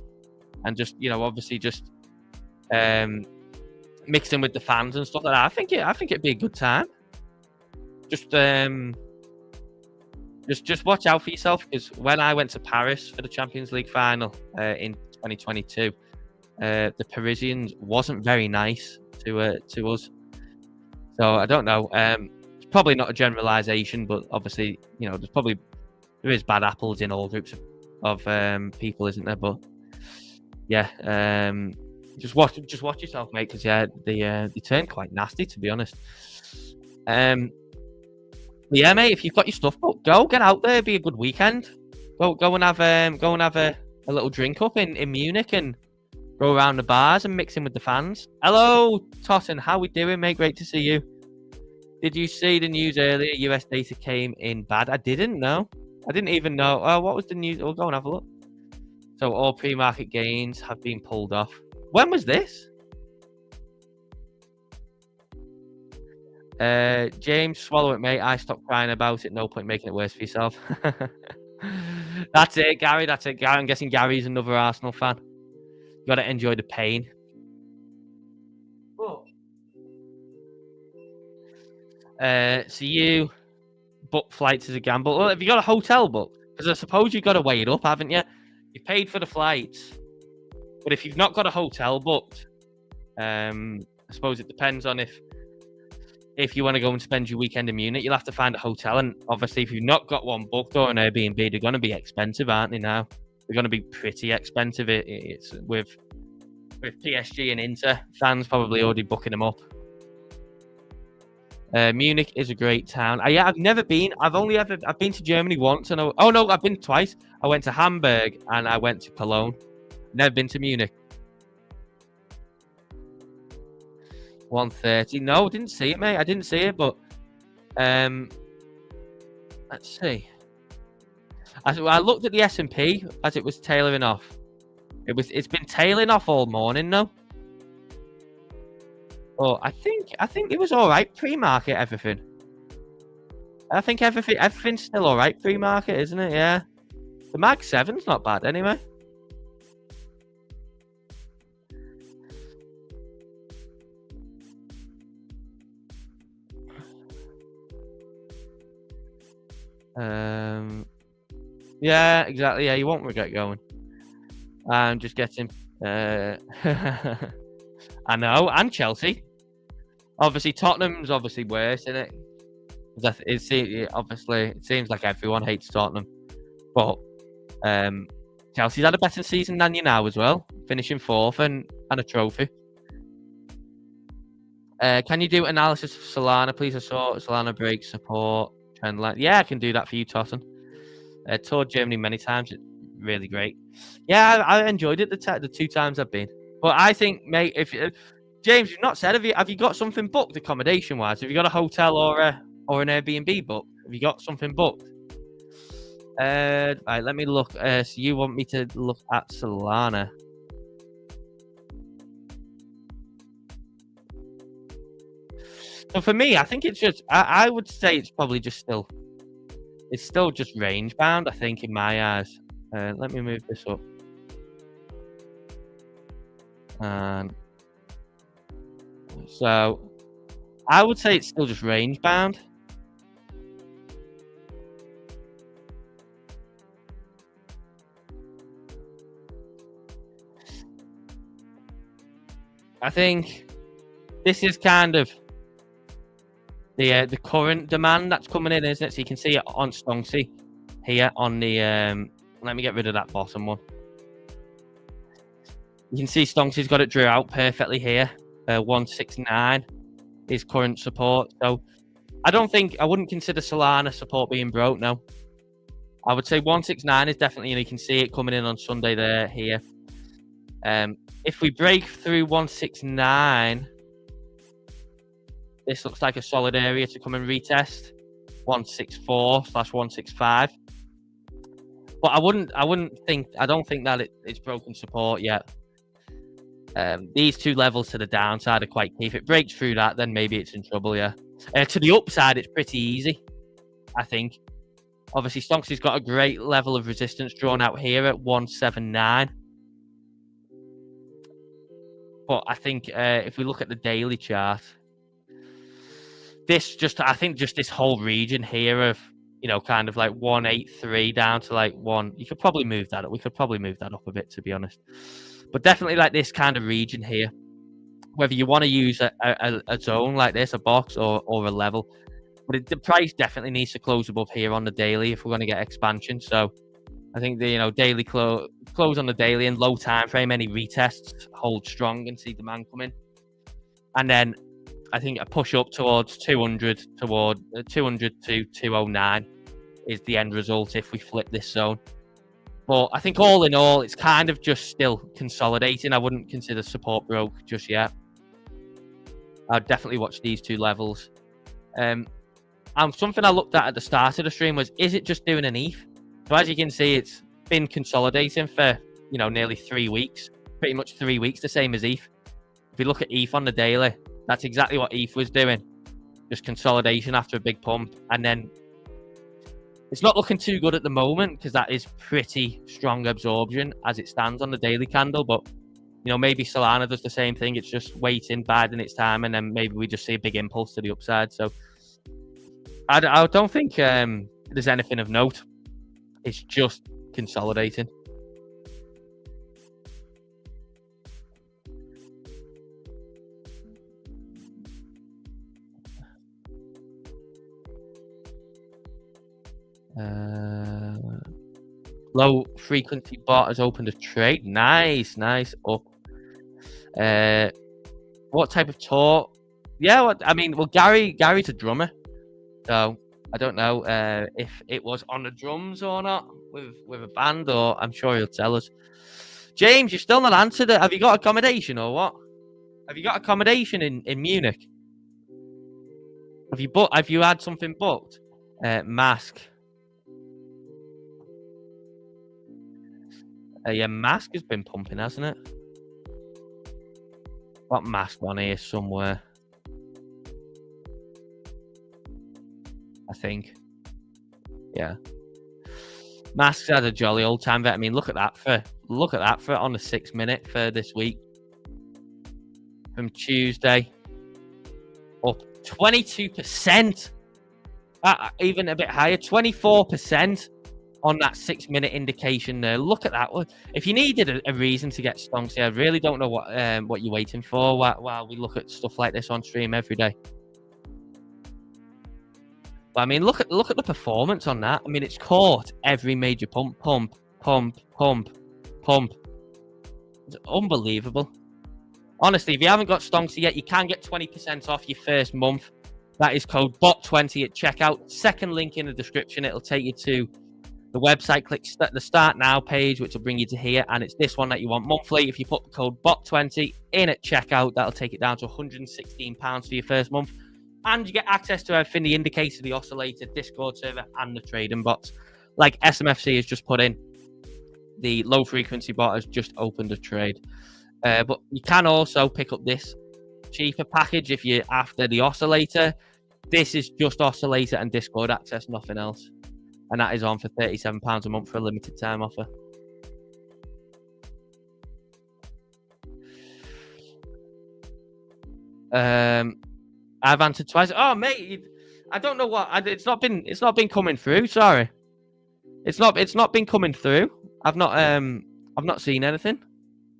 and just, you know, obviously just mixing with the fans and stuff like that. I think it'd be a good time. Just watch out for yourself, because when I went to Paris for the Champions League final in 2022, the Parisians wasn't very nice to us. So I don't know. It's probably not a generalization, but obviously, you know, there is bad apples in all groups of people, isn't there? But yeah, just watch yourself, mate, because yeah, they turn quite nasty, to be honest. Yeah, mate, if you've got your stuff booked, go get out there. Be a good weekend. Go and have a little drink up in Munich and go around the bars and mix in with the fans. Hello, Totten. How we doing, mate? Great to see you. Did you see the news earlier? US data came in bad. I didn't know. I didn't even know. Oh, what was the news? We'll go and have a look. So all pre-market gains have been pulled off. When was this? James, swallow it, mate. I stopped crying about it. No point making it worse for yourself. That's it, Gary. I'm guessing Gary's another Arsenal fan. You got to enjoy the pain. So you book flights as a gamble. Well, have you got a hotel booked? Because I suppose you've got to weigh it up, haven't you? You paid for the flights, but if you've not got a hotel booked, I suppose it depends on if you want to go and spend your weekend in Munich, you'll have to find a hotel. And obviously, if you've not got one booked or an Airbnb, they're going to be expensive, aren't they now? They're going to be pretty expensive. It's with PSG and Inter fans probably already booking them up. Munich is a great town. Yeah, I've never been. I've been to Germany once. And I've been twice. I went to Hamburg and I went to Cologne. Never been to Munich. 130. No, didn't see it, mate. I didn't see it, but let's see. I looked at the S&P as it was tailing off. It's been tailing off all morning now. But I think it was all right pre-market, everything. I think everything's still all right pre-market, isn't it? Yeah. The Mag 7's not bad anyway. Yeah, exactly. Yeah, you won't regret going. I'm just getting I know, and Chelsea. Obviously, Tottenham's obviously worse, isn't it? Obviously, it seems like everyone hates Tottenham, but Chelsea's had a better season than you now as well, finishing 4th and a trophy. Can you do analysis of Solana, please? I saw Solana break support trend line. Yeah, I can do that for you, Totten. Toured Germany many times. It's really great. Yeah, I enjoyed it the 2 times I've been. But I think, mate, if James, you've not said, have you got something booked accommodation wise? Have you got a hotel or an Airbnb booked? Have you got something booked? Right, let me look. So you want me to look at Solana? So for me, I think it's just. I would say it's probably just still. It's still just range bound, I think, in my eyes. Let me move this up. And so I would say it's still just range bound. I think this is kind of the current demand that's coming in, isn't it? So you can see it on Stonksy here on the let me get rid of that bottom one. You can see Stonksy's got it drew out perfectly here. 169 is current support. So I wouldn't consider Solana support being broke, no. I would say 169 is definitely, you can see it coming in on Sunday there, here. If we break through 169, this looks like a solid area to come and retest. 164/165. But I don't think that it's broken support yet. These 2 levels to the downside are quite key. If it breaks through that, then maybe it's in trouble, yeah. To the upside, it's pretty easy, I think. Obviously, Stonksy's got a great level of resistance drawn out here at 179. But I think if we look at the daily chart, I think this whole region here of, kind of like 183 down to like 1, you could probably move that up. We could probably move that up a bit, to be honest. But definitely like this kind of region here, whether you want to use a zone like this, a box or a level, but the price definitely needs to close above here on the daily if we're going to get expansion. So I think the daily close on the daily and low time frame, any retests hold strong and see demand come in, and then I think a push up towards 200 to 209 is the end result if we flip this zone. But I think all in all, it's kind of just still consolidating. I wouldn't consider support broke just yet. I'd definitely watch these 2 levels. And something I looked at the start of the stream was, is it just doing an ETH? So as you can see, it's been consolidating for, nearly 3 weeks. Pretty much 3 weeks, the same as ETH. If you look at ETH on the daily, that's exactly what ETH was doing. Just consolidation after a big pump. And then it's not looking too good at the moment because that is pretty strong absorption as it stands on the daily candle. But, maybe Solana does the same thing. It's just waiting, biding its time, and then maybe we just see a big impulse to the upside. So I don't think there's anything of note. It's just consolidating. Low frequency bot has opened a trade. Nice up. What type of tour? Yeah, Gary's a drummer, so I don't know if it was on the drums or not with a band, or I'm sure he'll tell us. James, you've still not answered it. Have you got accommodation or what? Have you got accommodation in Munich? Have you had something booked? Mask. Yeah, Mask has been pumping, hasn't it? Got Mask on here somewhere, I think. Yeah, Mask's had a jolly old time. I mean, look at that for on the 6 minute for this week. From Tuesday, up 22%. Even a bit higher, 24%. On that 6 minute indication there. Look at that. If you needed a reason to get Stonksy, I really don't know what you're waiting for while we look at stuff like this on stream every day. But I mean, look at the performance on that. I mean, it's caught every major pump. It's unbelievable. Honestly, if you haven't got Stonksy yet, you can get 20% off your first month. That is code BOT20 at checkout. Second link in the description. It'll take you to the website. Click the Start Now page, which will bring you to here. And it's this one that you want monthly. If you put the code BOT20 in at checkout, that'll take it down to £116 for your first month. And you get access to everything, the indicator, the oscillator, Discord server, and the trading bots. Like SMFC has just put in, the low frequency bot has just opened a trade. But you can also pick up this cheaper package if you're after the oscillator. This is just oscillator and Discord access, nothing else. And that is on for £37 a month for a limited time offer. I've answered twice. Oh, mate, I don't know what. It's not been coming through. Sorry, it's not been coming through. I've not seen anything.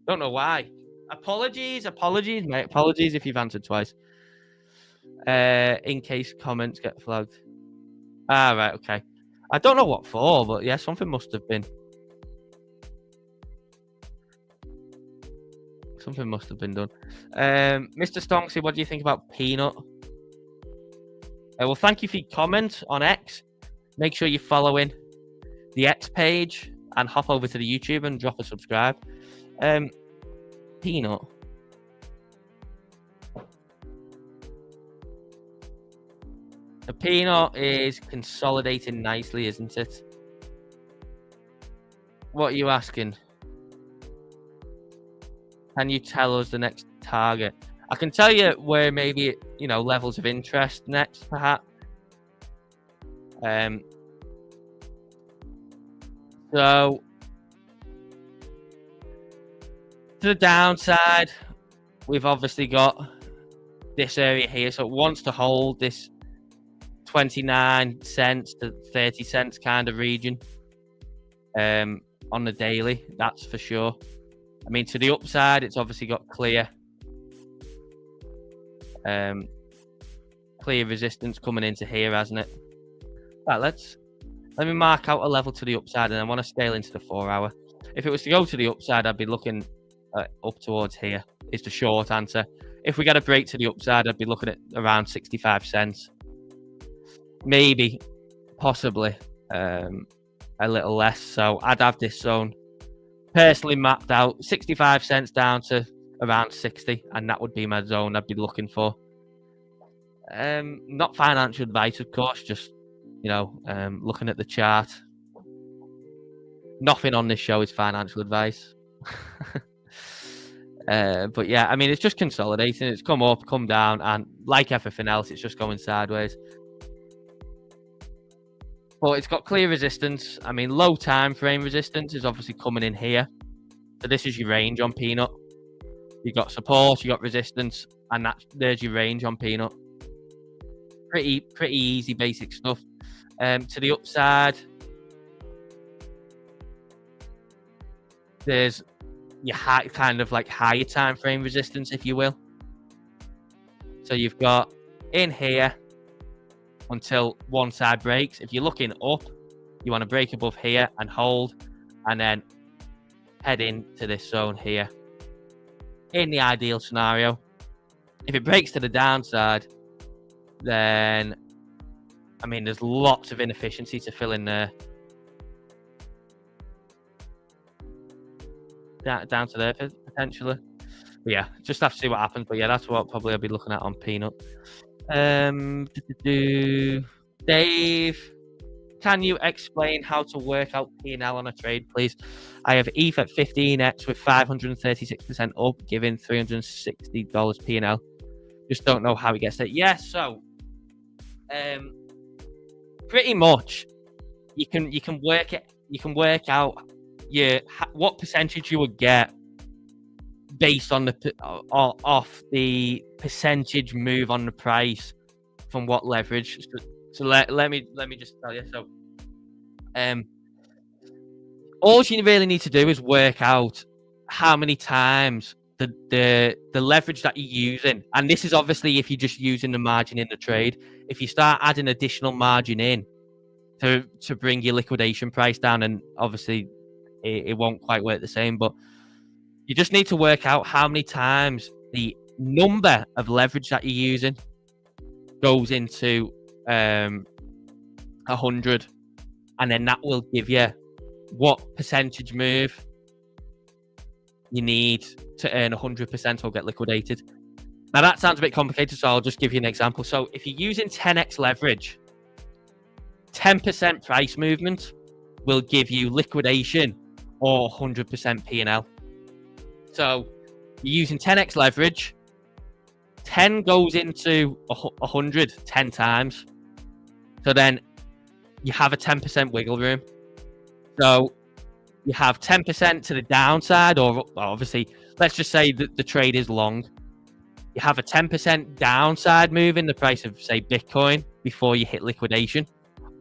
Don't know why. Apologies, mate. Apologies if you've answered twice. In case comments get flagged. Ah, right, okay. I don't know what for, but yeah, something must have been. Something must have been done. Mr. Stonksy, what do you think about Peanut? Well, thank you for your comment on X. Make sure you're following the X page and hop over to the YouTube and drop a subscribe. Peanut. The Peanut is consolidating nicely, isn't it? What are you asking? Can you tell us the next target? I can tell you where maybe, levels of interest next, perhaps. So, to the downside, we've obviously got this area here. So it wants to hold this 29 cents to 30 cents kind of region on the daily, that's for sure. I mean, to the upside, it's obviously got clear resistance coming into here, hasn't it? Right, let me mark out a level to the upside, and I want to scale into the 4 hour. If it was to go to the upside, I'd be looking up towards here, is the short answer. If we get a break to the upside, I'd be looking at around 65 cents. Maybe, possibly, a little less. So I'd have this zone personally mapped out, 65 cents down to around 60, and that would be my zone I'd be looking for. Not financial advice, of course, just, looking at the chart. Nothing on this show is financial advice. But yeah, I mean, it's just consolidating. It's come up, come down, and like everything else, it's just going sideways. But it's got clear resistance. I mean, low time frame resistance is obviously coming in here. So this is your range on Peanut. You've got support, you've got resistance, and there's your range on Peanut. Pretty easy, basic stuff. To the upside, there's your kind of like higher time frame resistance, if you will. So you've got in here until one side breaks. If you're looking up, you want to break above here and hold, and then head into this zone here. In the ideal scenario, if it breaks to the downside, then I mean, there's lots of inefficiency to fill in there. Down to there potentially. But yeah, just have to see what happens. But yeah, that's what probably I'll be looking at on Peanut. Dave, can you explain how to work out P&L on a trade, please? I have ETH at 15x with 536% up, giving $360 P&L. Just don't know how it gets there. Yeah, so pretty much you can work it. You can work out what percentage you would get based on off the percentage move on the price from what leverage. So let me just tell you. So all you really need to do is work out how many times the leverage that you're using, and this is obviously if you're just using the margin in the trade. if you start adding additional margin in to bring your liquidation price down, and obviously it won't quite work the same, but you just need to work out how many times the number of leverage that you're using goes into 100, and then that will give you what percentage move you need to earn 100% or get liquidated. Now that sounds a bit complicated, so I'll just give you an example. So if you're using 10x leverage, 10% price movement will give you liquidation or 100% P&L. So you're using 10x leverage, 10 goes into 100 10 times. So then you have a 10% wiggle room. So you have 10% to the downside, or obviously, let's just say that the trade is long. You have a 10% downside move in the price of, say, Bitcoin before you hit liquidation,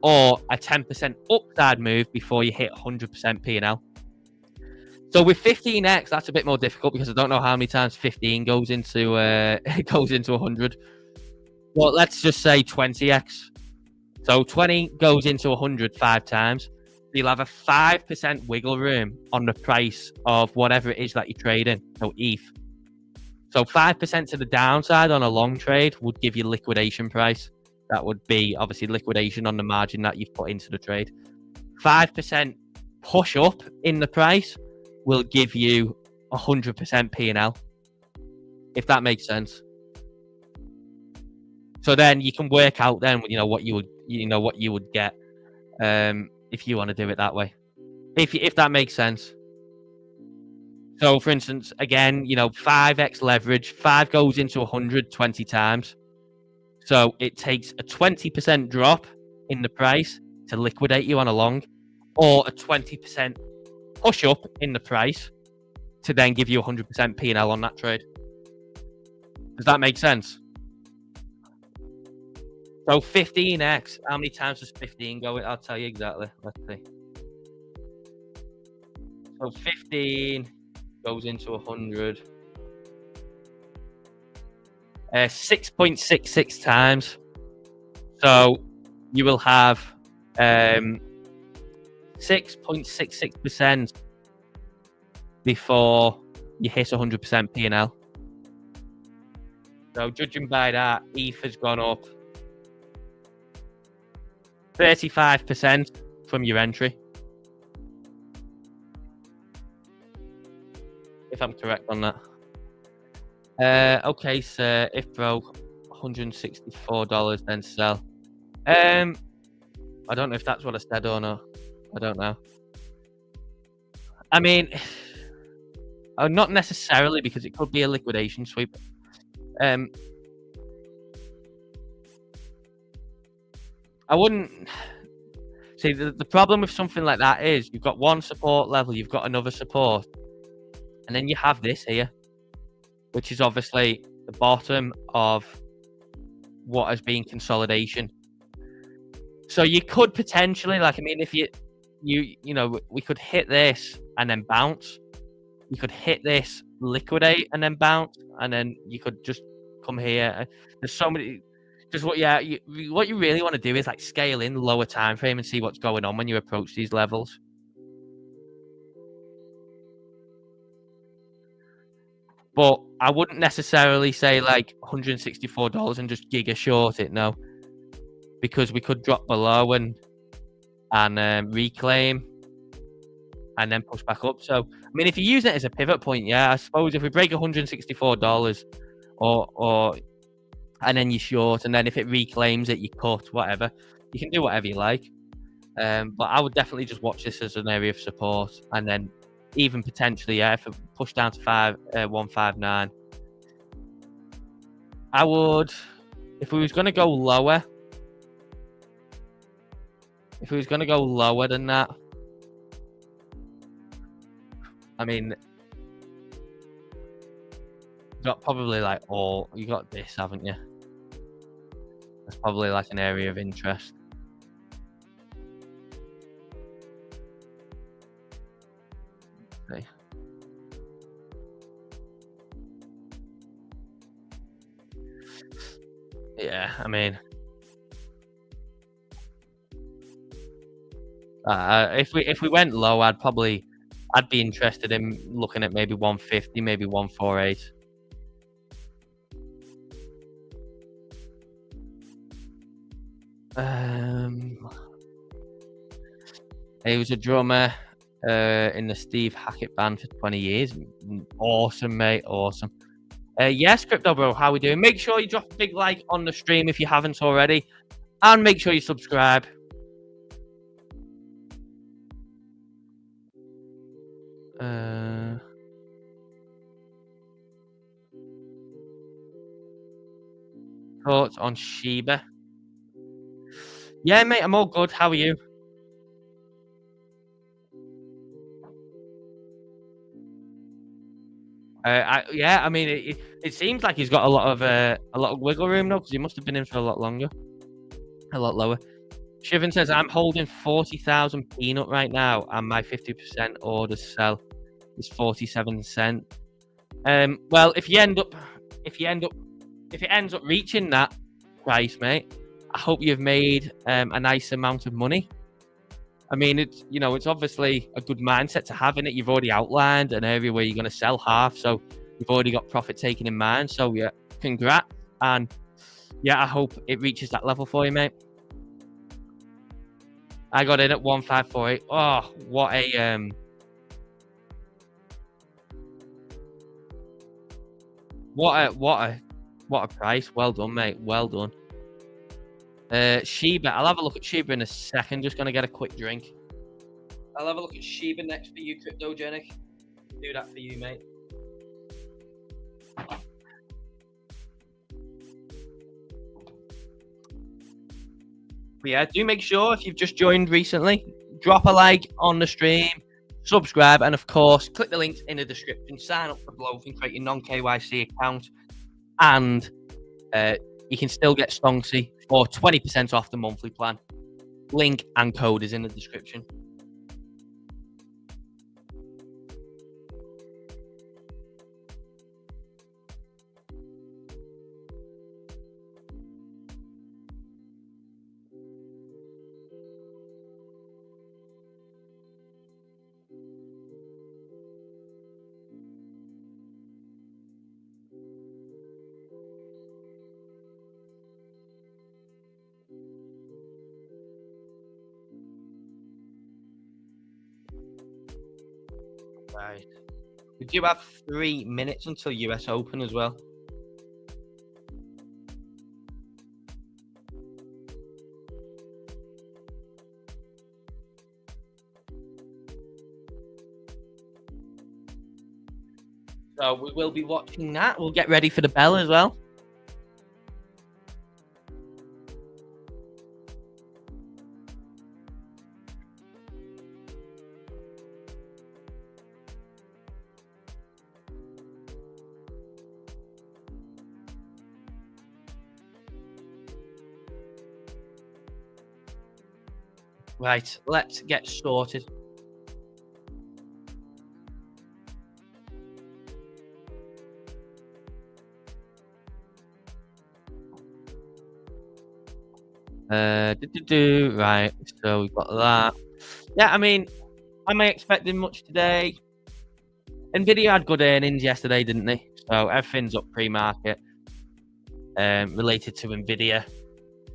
or a 10% upside move before you hit 100% P&L. So with 15x, that's a bit more difficult because I don't know how many times 15 goes into 100. Well, let's just say 20x. So 20 goes into 100 5 times. You'll have a 5% wiggle room on the price of whatever it is that you're trading, so ETH. So 5% to the downside on a long trade would give you liquidation price. That would be obviously liquidation on the margin that you've put into the trade. 5% push up in the price will give you 100% P&L, if that makes sense. So then you can work out then, what you would get if you want to do it that way, if that makes sense. So for instance, again, 5x leverage, 5 goes into 100 20 times. So it takes a 20% drop in the price to liquidate you on a long, or a 20% push up in the price to then give you 100% P&L on that trade. Does that make sense? So 15x, how many times does 15 go? I'll tell you exactly. Let's see. So 15 goes into 100. 6.66 times. So you will have 6.66% before you hit 100% P&L. So judging by that, ETH has gone up 35% from your entry, if I'm correct on that. Okay, so if broke $164, then sell. I don't know if that's what I said or not. I don't know. I mean, not necessarily, because it could be a liquidation sweep. I wouldn't see the problem with something like that is you've got one support level, you've got another support, and then you have this here, which is obviously the bottom of what has been consolidation. So you could potentially, if we could hit this and then bounce. You could hit this, liquidate, and then bounce, and then you could just come here. There's so many. Just what you really want to do is scale in lower time frame and see what's going on when you approach these levels. But I wouldn't necessarily say $164 and just giga short it, no, because we could drop below and reclaim and then push back up. So if you use it as a pivot point, yeah, I suppose if we break $164 or and then you short, and then if it reclaims it, you cut, whatever. You can do whatever you like. But I would definitely just watch this as an area of support, and then even potentially, if it pushed down to 159, I would, if we was going to go lower than that, you got probably you got this, haven't you? That's probably an area of interest. Okay. Yeah, If we went low, I'd be interested in looking at maybe 150, maybe 148. He was a drummer in the Steve Hackett band for 20 years. Awesome, mate. Awesome. Yes, Crypto Bro, how we doing? Make sure you drop a big like on the stream if you haven't already. And make sure you subscribe. Thoughts on Shiba? Yeah, mate, I'm all good. How are you? I mean, it seems like he's got a lot of wiggle room though, because he must have been in for a lot longer, a lot lower. Shivan says, I'm holding 40,000 peanut right now, and my 50% order sell is 47 cents. Well, if it ends up reaching that price, mate, I hope you've made a nice amount of money. I mean, it's obviously a good mindset to have in it. You've already outlined an area where you're going to sell half, so you've already got profit taken in mind. So yeah, congrats, and yeah, I hope it reaches that level for you, mate. I got in at 1548. Oh, what a price. Well done, mate. Well done. Shiba. I'll have a look at Shiba in a second. Just gonna get a quick drink. I'll have a look at Shiba next for you, Cryptogenic. Do that for you, mate. But yeah, do make sure if you've just joined recently, drop a like on the stream, subscribe, and of course, click the links in the description. Sign up for BLOFIN, create your non-KYC account, and you can still get Stonksy for 20% off the monthly plan. Link and code is in the description. Right. We do have 3 minutes until US Open as well. So we will be watching that. We'll get ready for the bell as well. Right, let's get sorted. Right, so we've got that. Yeah, I mean, am I expecting much today? Nvidia had good earnings yesterday, didn't they? So everything's up pre-market related to Nvidia.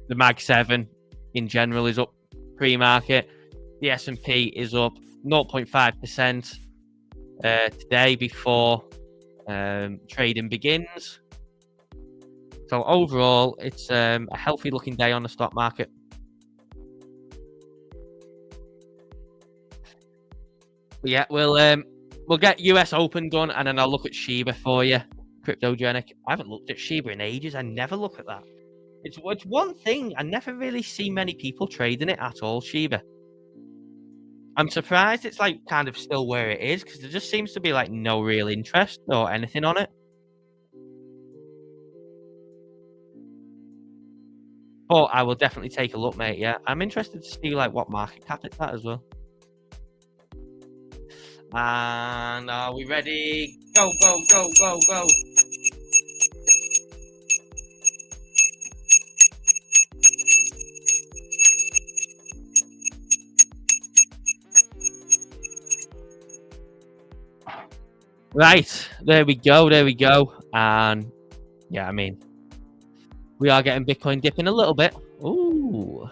The Mag 7 in general is up pre-market. The S&P is up 0.5% today before trading begins. So overall, it's a healthy looking day on the stock market. But yeah, we'll get US Open done, and then I'll look at Shiba for you, Cryptogenic. I haven't looked at Shiba in ages. I never look at that. It's one thing. I never really see many people trading it at all, Shiba. I'm surprised it's like kind of still where it is, because there just seems to be like no real interest or anything on it. But I will definitely take a look, mate. Yeah, I'm interested to see like what market cap it's at as well. And are we ready? Go, go, go, go, go. Right, there we go, there we go. And yeah, I mean, we are getting Bitcoin dipping a little bit. Ooh,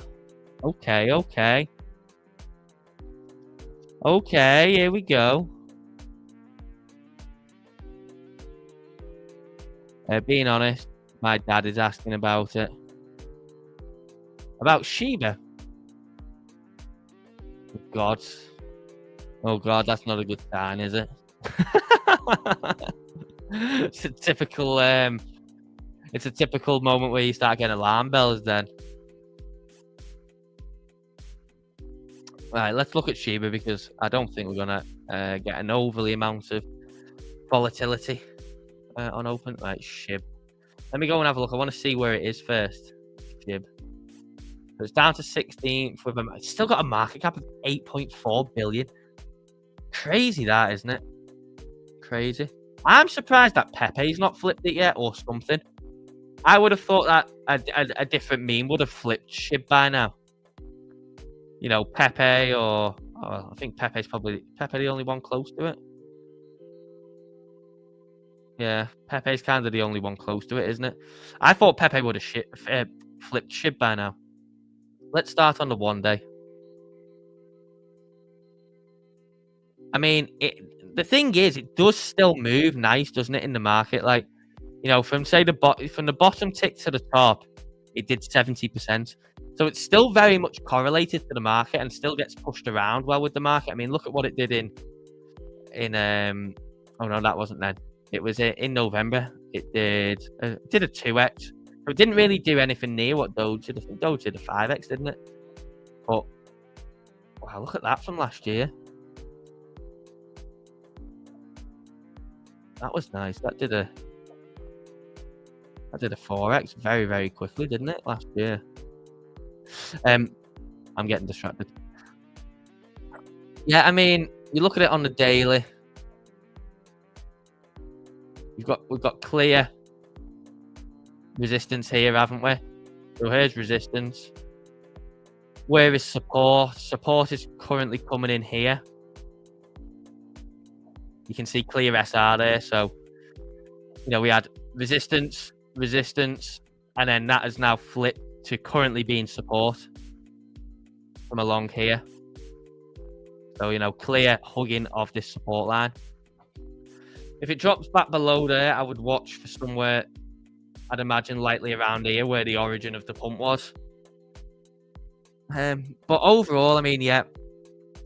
okay, okay. Okay, here we go. Being honest, my dad is asking about it. About Shiba. Oh God. Oh God, that's not a good sign, is it? It's a typical moment where you start getting alarm bells then. Right, let's look at Shiba because I don't think we're gonna get an overly amount of volatility on open. Right, SHIB. Let me go and have a look. I want to see where it is first. SHIB. So it's down to 16th with it's still got a market cap of 8.4 billion. Crazy that, isn't it? Crazy. I'm surprised that Pepe's not flipped it yet or something. I would have thought that a different meme would have flipped SHIB by now. You know, Pepe or I think Pepe's probably the only one close to it. Yeah, Pepe's kind of the only one close to it, isn't it? I thought Pepe would have flipped SHIB by now. Let's start on the 1 day. I mean, the thing is, it does still move nice, doesn't it, in the market? Like, you know, from say from the bottom tick to the top, it did 70%. So it's still very much correlated to the market and still gets pushed around well with the market. I mean, look at what it did in oh no, that wasn't then. It was in November. It did a 2x. So it didn't really do anything near what Doge did. I think Doge did a 5x, didn't it? But wow, look at that from last year. That was nice. That did a 4x very, very quickly, didn't it, last year? I'm getting distracted. Yeah, I mean, you look at it on the daily. We've got clear resistance here, haven't we? So here's resistance. Where is support? Support is currently coming in here. You can see clear SR there. So, you know, we had resistance, and then that has now flipped to currently being support from along here. So, you know, clear hugging of this support line. If it drops back below there, I would watch for somewhere, I'd imagine likely around here where the origin of the pump was. But overall, I mean, yeah,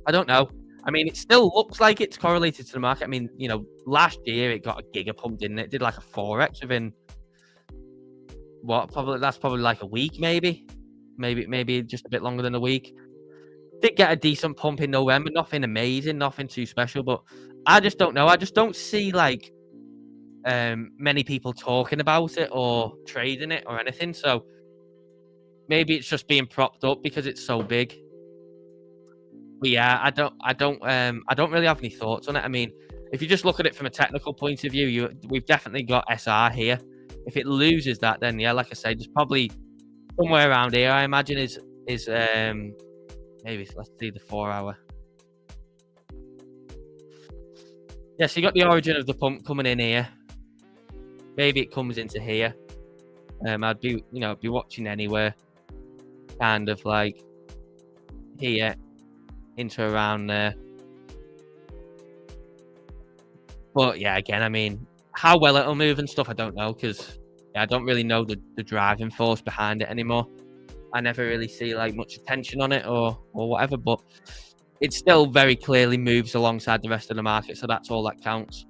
I don't know. I mean, it still looks like it's correlated to the market. I mean, you know, last year it got a giga pump, didn't it? It did like a 4x within what? That's probably like a week, maybe just a bit longer than a week. Did get a decent pump in November, nothing amazing, nothing too special, but I just don't know. I just don't see like many people talking about it or trading it or anything. So maybe it's just being propped up because it's so big. But yeah, I don't really have any thoughts on it. I mean, if you just look at it from a technical point of view, we've definitely got SR here. If it loses that, then yeah, like I said, there's probably somewhere around here. I imagine is maybe let's see the 4 hour. Yeah, so you got the origin of the pump coming in here. Maybe it comes into here. I'd be watching anywhere, kind of like here into around there. But yeah, again, I mean, how well it'll move and stuff, I don't know, because I don't really know the driving force behind it anymore. I never really see like much attention on it or whatever, but it still very clearly moves alongside the rest of the market, so that's all that counts.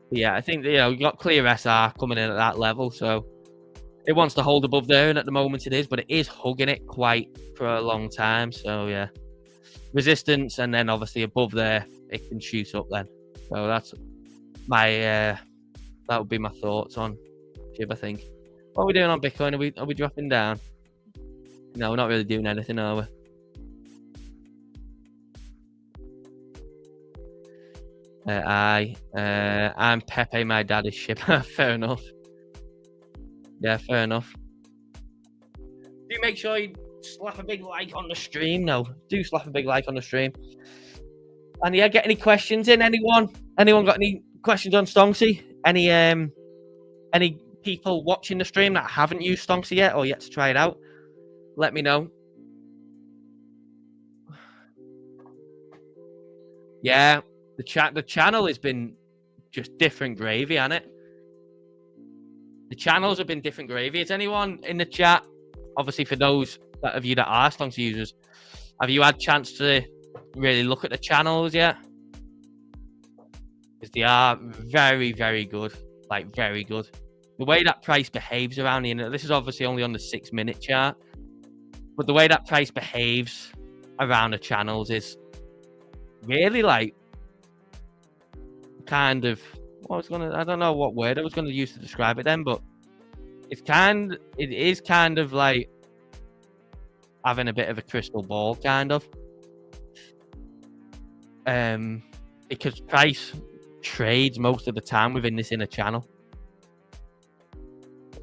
Yeah, I think, you know, you got clear SR coming in at that level, so it wants to hold above there, and at the moment it is, but it is hugging it quite for a long time. So yeah, resistance, and then obviously above there it can shoot up then. So that's my that would be my thoughts on SHIB, I think. What are we doing on Bitcoin? Are we dropping down? No, we're not really doing anything, are we? I'm Pepe, my dad is SHIB. Fair enough. Yeah, fair enough. Do make sure you slap a big like on the stream. No, do slap a big like on the stream. And yeah, get any questions in? Anyone got any questions on Stonksy? Any people watching the stream that haven't used Stonksy yet or yet to try it out? Let me know. Yeah, the channel has been just different gravy, hasn't it? The channels have been different gravy. Is anyone in the chat? Obviously, for those of you that are Stonksy users, have you had a chance to really look at the channels yet? Because they are very, very good. Like, very good. The way that price behaves around the internet, this is obviously only on the 6-minute chart, but the way that price behaves around the channels is really like kind of I don't know what word I was gonna use to describe it then, but it is kind of like having a bit of a crystal ball, kind of. Because price trades most of the time within this inner channel.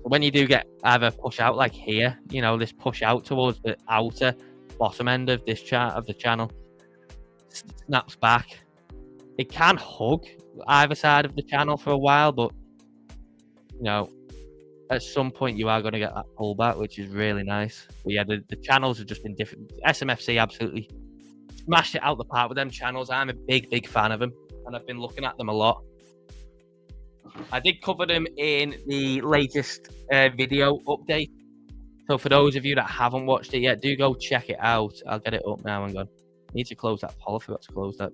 When you do get either push out like here, this push out towards the outer bottom end of this chart of the channel, snaps back. It can hug either side of the channel for a while, but at some point you are going to get that pullback, which is really nice. But yeah, the channels have just been different. SMFC absolutely smashed it out the park with them channels. I'm a big fan of them, and I've been looking at them a lot. I did cover them in the latest video update. So for those of you that haven't watched it yet, do go check it out. I'll get it up now. Hang on. I need to close that poll. I forgot to close that.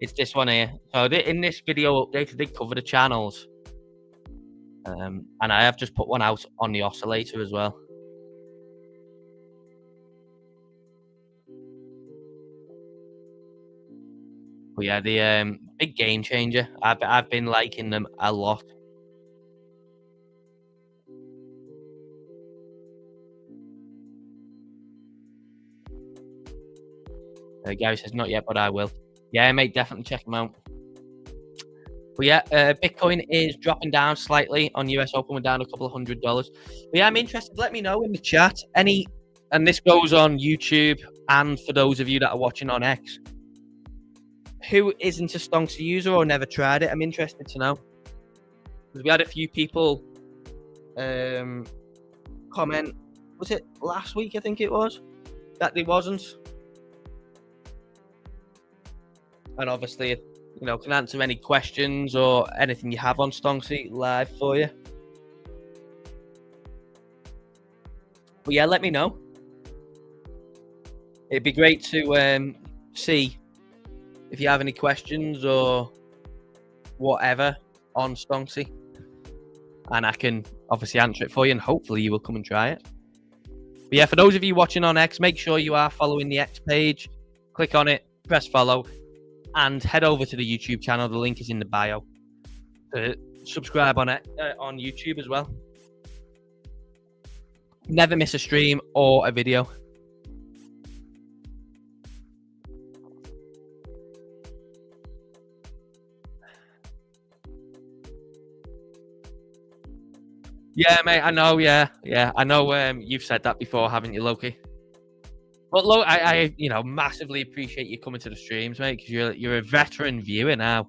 It's this one here. So in this video update, I did cover the channels. And I have just put one out on the oscillator as well. But yeah, the big game changer. I've been liking them a lot. Gary says not yet, but I will. Yeah, mate, definitely check them out. But yeah, Bitcoin is dropping down slightly on US Open. We're down a couple of $100. But yeah, I'm interested. Let me know in the chat. And this goes on YouTube and for those of you that are watching on X, who isn't a Stonksy user or never tried it? I'm interested to know. Because we had a few people comment, was it last week, I think it was, that they wasn't. And obviously, can answer any questions or anything you have on Stonksy live for you. But yeah, let me know. It'd be great to see if you have any questions or whatever on Stonksy. And I can obviously answer it for you, and hopefully you will come and try it. But yeah, for those of you watching on X, make sure you are following the X page. Click on it, press follow, and head over to the YouTube channel. The link is in the bio. Subscribe on YouTube as well. Never miss a stream or a video. Yeah, mate, I know. Yeah, I know. You've said that before, haven't you, Loki? But look, I massively appreciate you coming to the streams, mate, because you're a veteran viewer now.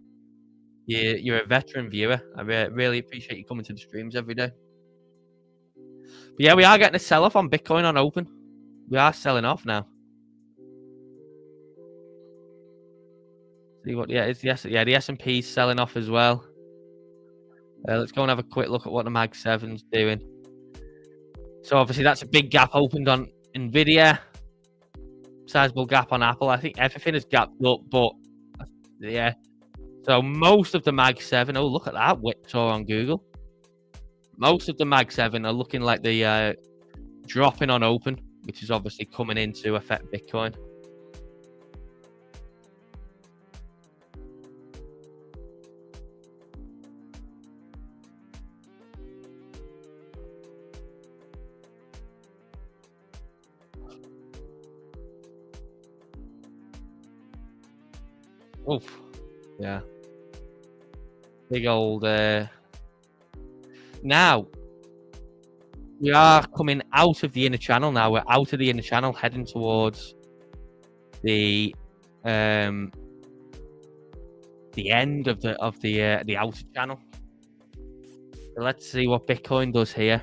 You're a veteran viewer. I really appreciate you coming to the streams every day. But yeah, we are getting a sell-off on Bitcoin on Open. We are selling off now. See what? Yeah, it's the S&P's selling off as well. Let's go and have a quick look at what the Mag 7's doing. So obviously that's a big gap opened on Nvidia. Sizable gap on Apple. I think everything is gapped up, but yeah. So most of the Mag 7, oh, look at that saw on Google. Most of the Mag 7 are looking like they dropping on Open, which is obviously coming in to affect Bitcoin. Oof. Yeah. Big old... Now, we are coming out of the inner channel now. We're out of the inner channel, heading towards the end of the outer channel. So let's see what Bitcoin does here.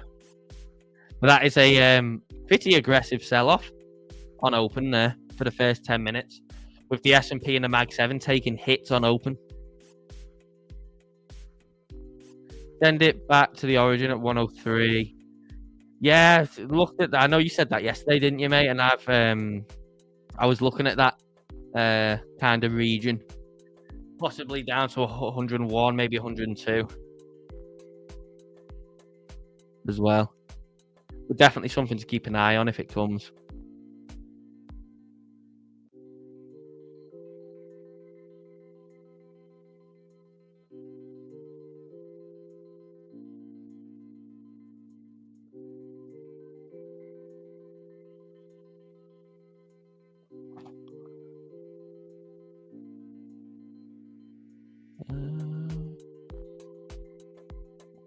But that is a pretty aggressive sell-off on open there for the first 10 minutes, with the S&P and the Mag 7 taking hits on open. Send it back to the origin at 103. Yeah, looked at that. I know you said that yesterday, didn't you, mate? And I was looking at that kind of region, possibly down to 101, maybe 102 as well. But definitely something to keep an eye on if it comes.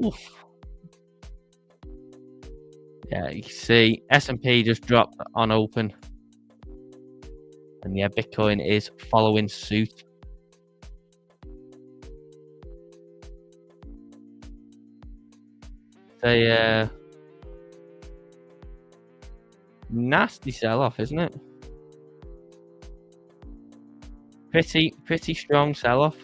Oof. Yeah, you can see S&P just dropped on open. And yeah, Bitcoin is following suit. A nasty sell-off, isn't it? Pretty strong sell-off.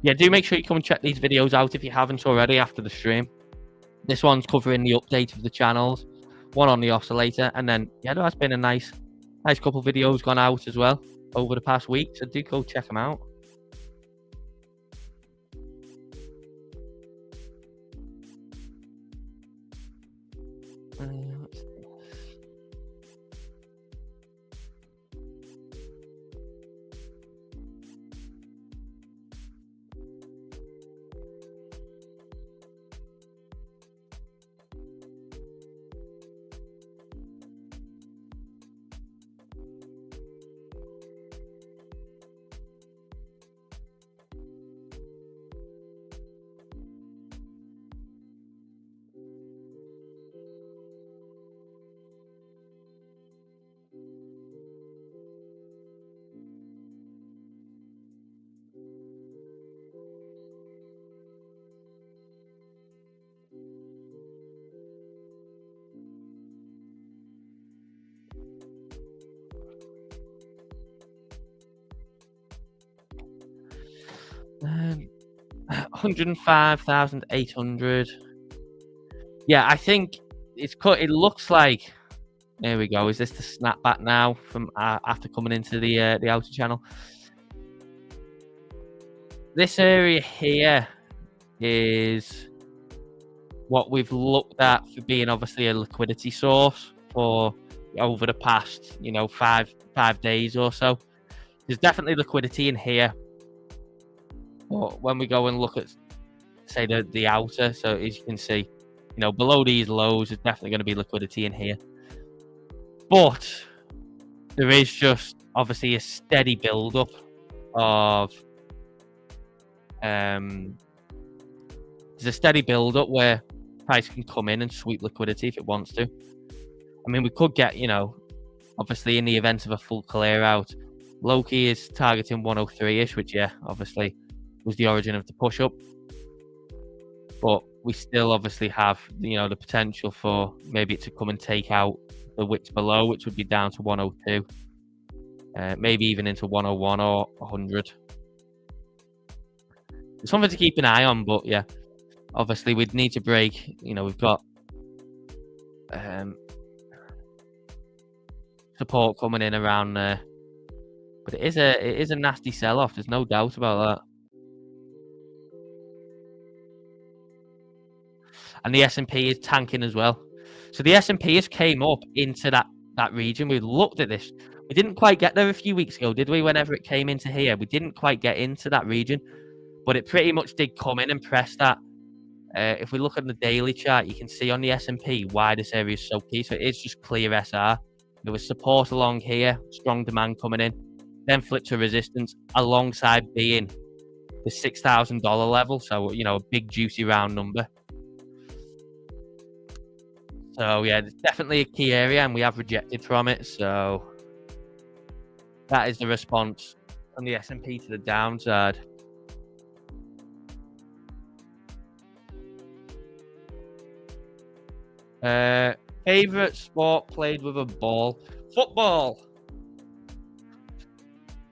Yeah, do make sure you come and check these videos out if you haven't already after the stream. This one's covering the update of the channels, one on the oscillator, and then yeah, there has been a nice couple of videos gone out as well over the past week, so do go check them out. $105,800. Yeah, I think it's cut. It looks like. There we go. Is this the snapback now from after coming into the outer channel? This area here is what we've looked at for being obviously a liquidity source for over the past, five days or so. There's definitely liquidity in here. But when we go and look at, say, the outer, so as you can see, below these lows, there's definitely going to be liquidity in here. But there is just obviously a steady build-up of there's a steady build-up where price can come in and sweep liquidity if it wants to. I mean, we could get, obviously in the event of a full clear out, Loki is targeting 103-ish, which, yeah, obviously was the origin of the push-up. But we still obviously have, the potential for maybe it to come and take out the wicks below, which would be down to 102. Maybe even into 101 or 100. It's something to keep an eye on, but yeah, obviously we'd need to break. We've got support coming in around there, but it is a nasty sell-off. There's no doubt about that. And the S&P is tanking as well. So the S&P has came up into that region. We looked at this. We didn't quite get there a few weeks ago, did we? Whenever it came into here, we didn't quite get into that region, but it pretty much did come in and press that If we look at the daily chart, you can see on the S&P why this area is so key. So it's just clear SR. There was support along here, strong demand coming in, then flip to resistance alongside being the $6,000 level. So, you know, a big juicy round number. So yeah, it's definitely a key area, and we have rejected from it. So that is the response on the S&P to the downside. Favorite sport played with a ball? Football.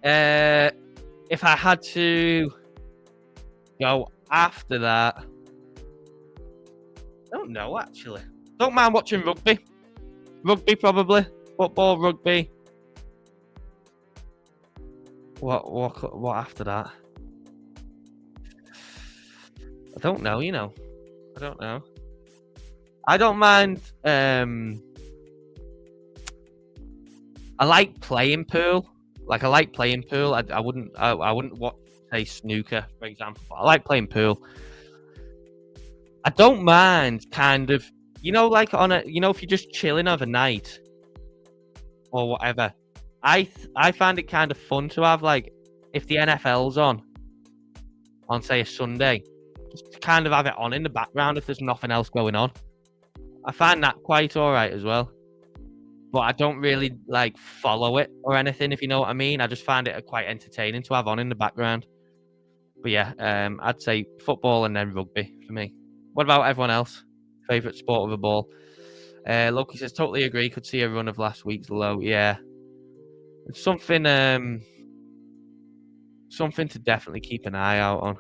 If I had to go after that, I don't know actually. Don't mind watching rugby. Rugby probably. Football, rugby. What after that? I don't know, you know. I don't know. I don't mind. I like playing pool. Like I like playing pool. I wouldn't watch, say, snooker, for example. But I like playing pool. I don't mind kind of, you know, like on a, you know, if you're just chilling overnight or whatever. I find it kind of fun to have, like, if the NFL's on say a Sunday, just to kind of have it on in the background if there's nothing else going on. I find that quite alright as well. But I don't really, like, follow it or anything, if you know what I mean. I just find it quite entertaining to have on in the background. But yeah, I'd say football and then rugby for me. What about everyone else? Favourite sport with a ball? Loki says, totally agree. Could see a run of last week's low. Yeah. It's something to definitely keep an eye out on.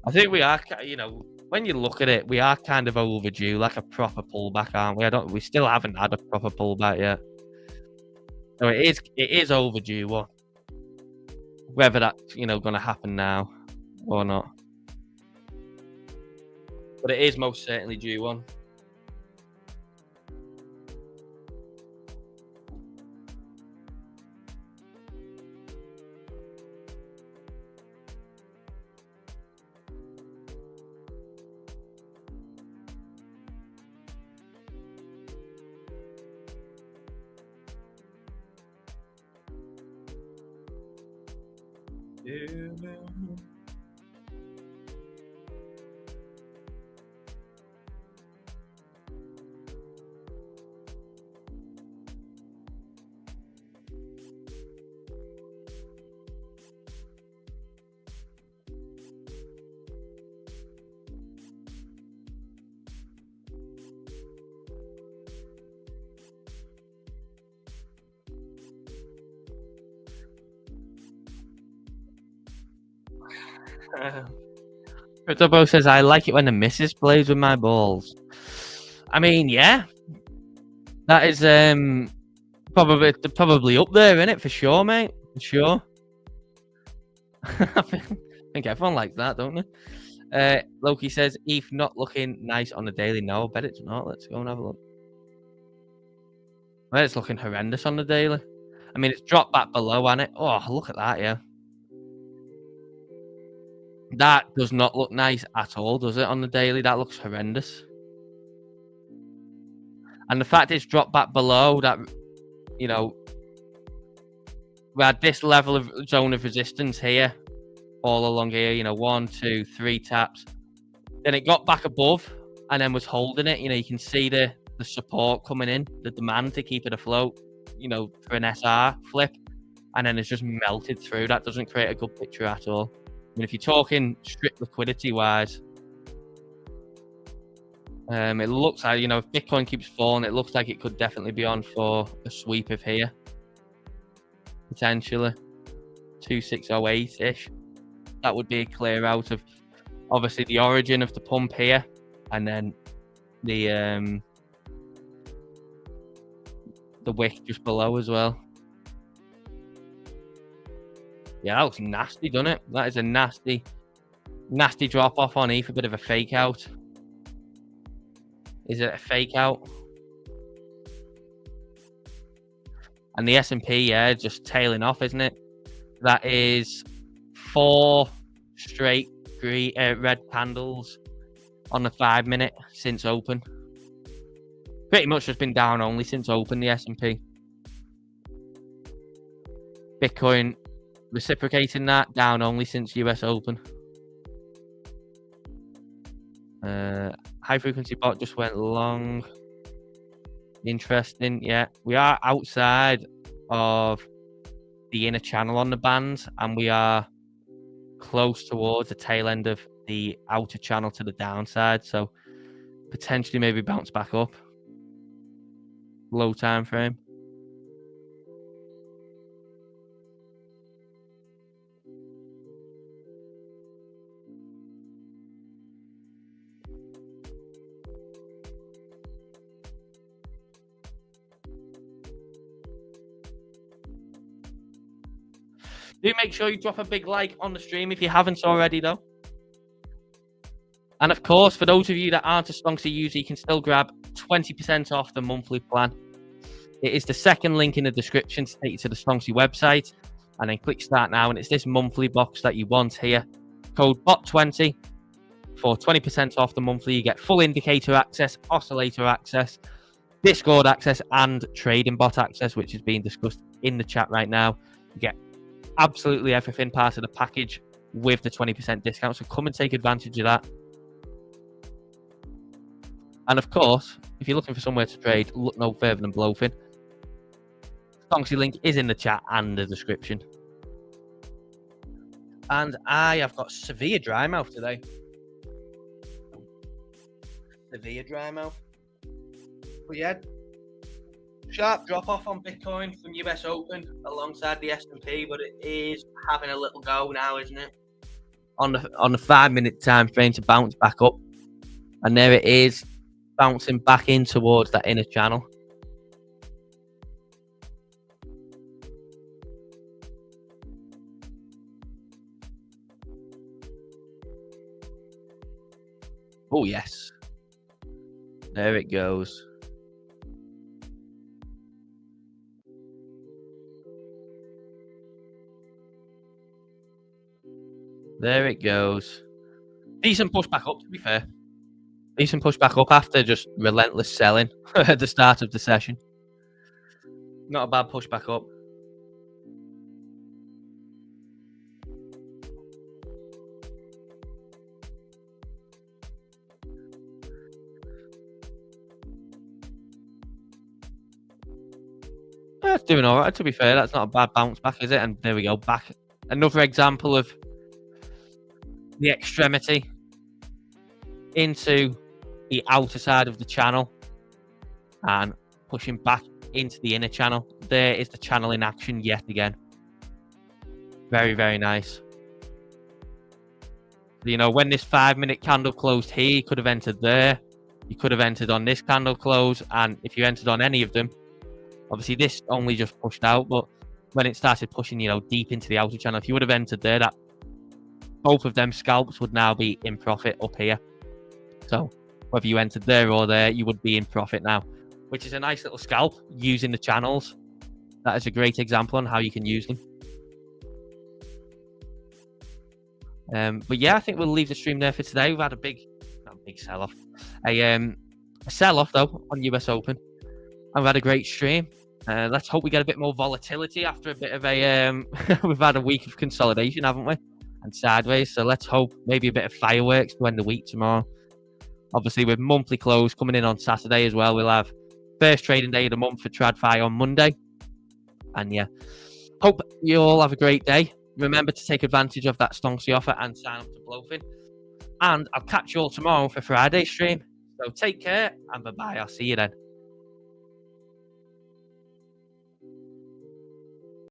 I think we are, you know, when you look at it, we are kind of overdue, like a proper pullback, aren't we? We still haven't had a proper pullback yet. So it is overdue. Well, whether that's, you know, going to happen now or not. But it is most certainly due one. Cryptobo says, I like it when the missus plays with my balls. I mean, yeah. That is probably up there, isn't it? For sure, mate. For sure. I think everyone likes that, don't they? Loki says, ETH not looking nice on the daily. No, I bet it's not. Let's go and have a look. I bet it's looking horrendous on the daily. I mean, it's dropped back below, hasn't it? Oh, look at that, yeah. That does not look nice at all, does it, on the daily? That looks horrendous. And the fact it's dropped back below that, you know, we had this level of zone of resistance here, all along here, you know, 1, 2, 3 taps. Then it got back above and then was holding it. You know, you can see the support coming in, the demand to keep it afloat, you know, for an SR flip. And then it's just melted through. That doesn't create a good picture at all. I mean, if you're talking strict liquidity-wise, it looks like, you know, if Bitcoin keeps falling, it looks like it could definitely be on for a sweep of here. Potentially. 2608-ish. That would be a clear out of, obviously, the origin of the pump here. And then the wick just below as well. Yeah, that looks nasty, doesn't it? That is a nasty drop off on ETH, a bit of a fake out. Is it a fake out? And the S&P, yeah, just tailing off, isn't it? That is 4 straight red candles on the 5 minute since open. Pretty much just been down only since open, the S&P. Bitcoin reciprocating that, down only since US Open. High frequency bot just went long. Interesting. Yeah, we are outside of the inner channel on the bands, and we are close towards the tail end of the outer channel to the downside, so potentially maybe bounce back up. Low time frame. Do make sure you drop a big like on the stream if you haven't already, though. And of course, for those of you that aren't a Stonksy user, you can still grab 20% off the monthly plan. It is the second link in the description to take you to the Stonksy website. And then click start now. And it's this monthly box that you want here. Code BOT20 for 20% off the monthly. You get full indicator access, oscillator access, Discord access, and trading bot access, which is being discussed in the chat right now. You get absolutely everything part of the package with the 20% discount, so come and take advantage of that. And of course, if you're looking for somewhere to trade, look no further than BLOFIN. Stonksy link is in the chat and the description. And I have got severe dry mouth today. Severe dry mouth. But yeah, sharp drop off on Bitcoin from US Open alongside the S&P, but it is having a little go now, isn't it? On the 5 minute time frame to bounce back up, and there it is, bouncing back in towards that inner channel. Oh yes, there it goes. There it goes. Decent push back up, to be fair. Decent push back up after just relentless selling at the start of the session. Not a bad push back up. It's doing all right, to be fair. That's not a bad bounce back, is it? And there we go, back. Another example of the extremity into the outer side of the channel and pushing back into the inner channel. There is the channel in action yet again. Very, very nice. You know, when this 5 minute candle closed here, you could have entered there. You could have entered on this candle close, and if you entered on any of them, obviously this only just pushed out, but when it started pushing, you know, deep into the outer channel, if you would have entered there, that both of them scalps would now be in profit up here. So whether you entered there or there, you would be in profit now, which is a nice little scalp using the channels. That is a great example on how you can use them. But yeah, I think we'll leave the stream there for today. We've had a big, not a big sell-off, a sell-off though on US Open, and we've had a great stream. Let's hope we get a bit more volatility after a bit of a we've had a week of consolidation, haven't we, and sideways. So let's hope maybe a bit of fireworks to end the week tomorrow. Obviously with monthly close coming in on Saturday as well, we'll have first trading day of the month for TradFi on Monday. And yeah, hope you all have a great day. Remember to take advantage of that Stonksy offer and sign up to BLOFIN. And I'll catch you all tomorrow for Friday's stream. So take care and bye-bye. I'll see you then.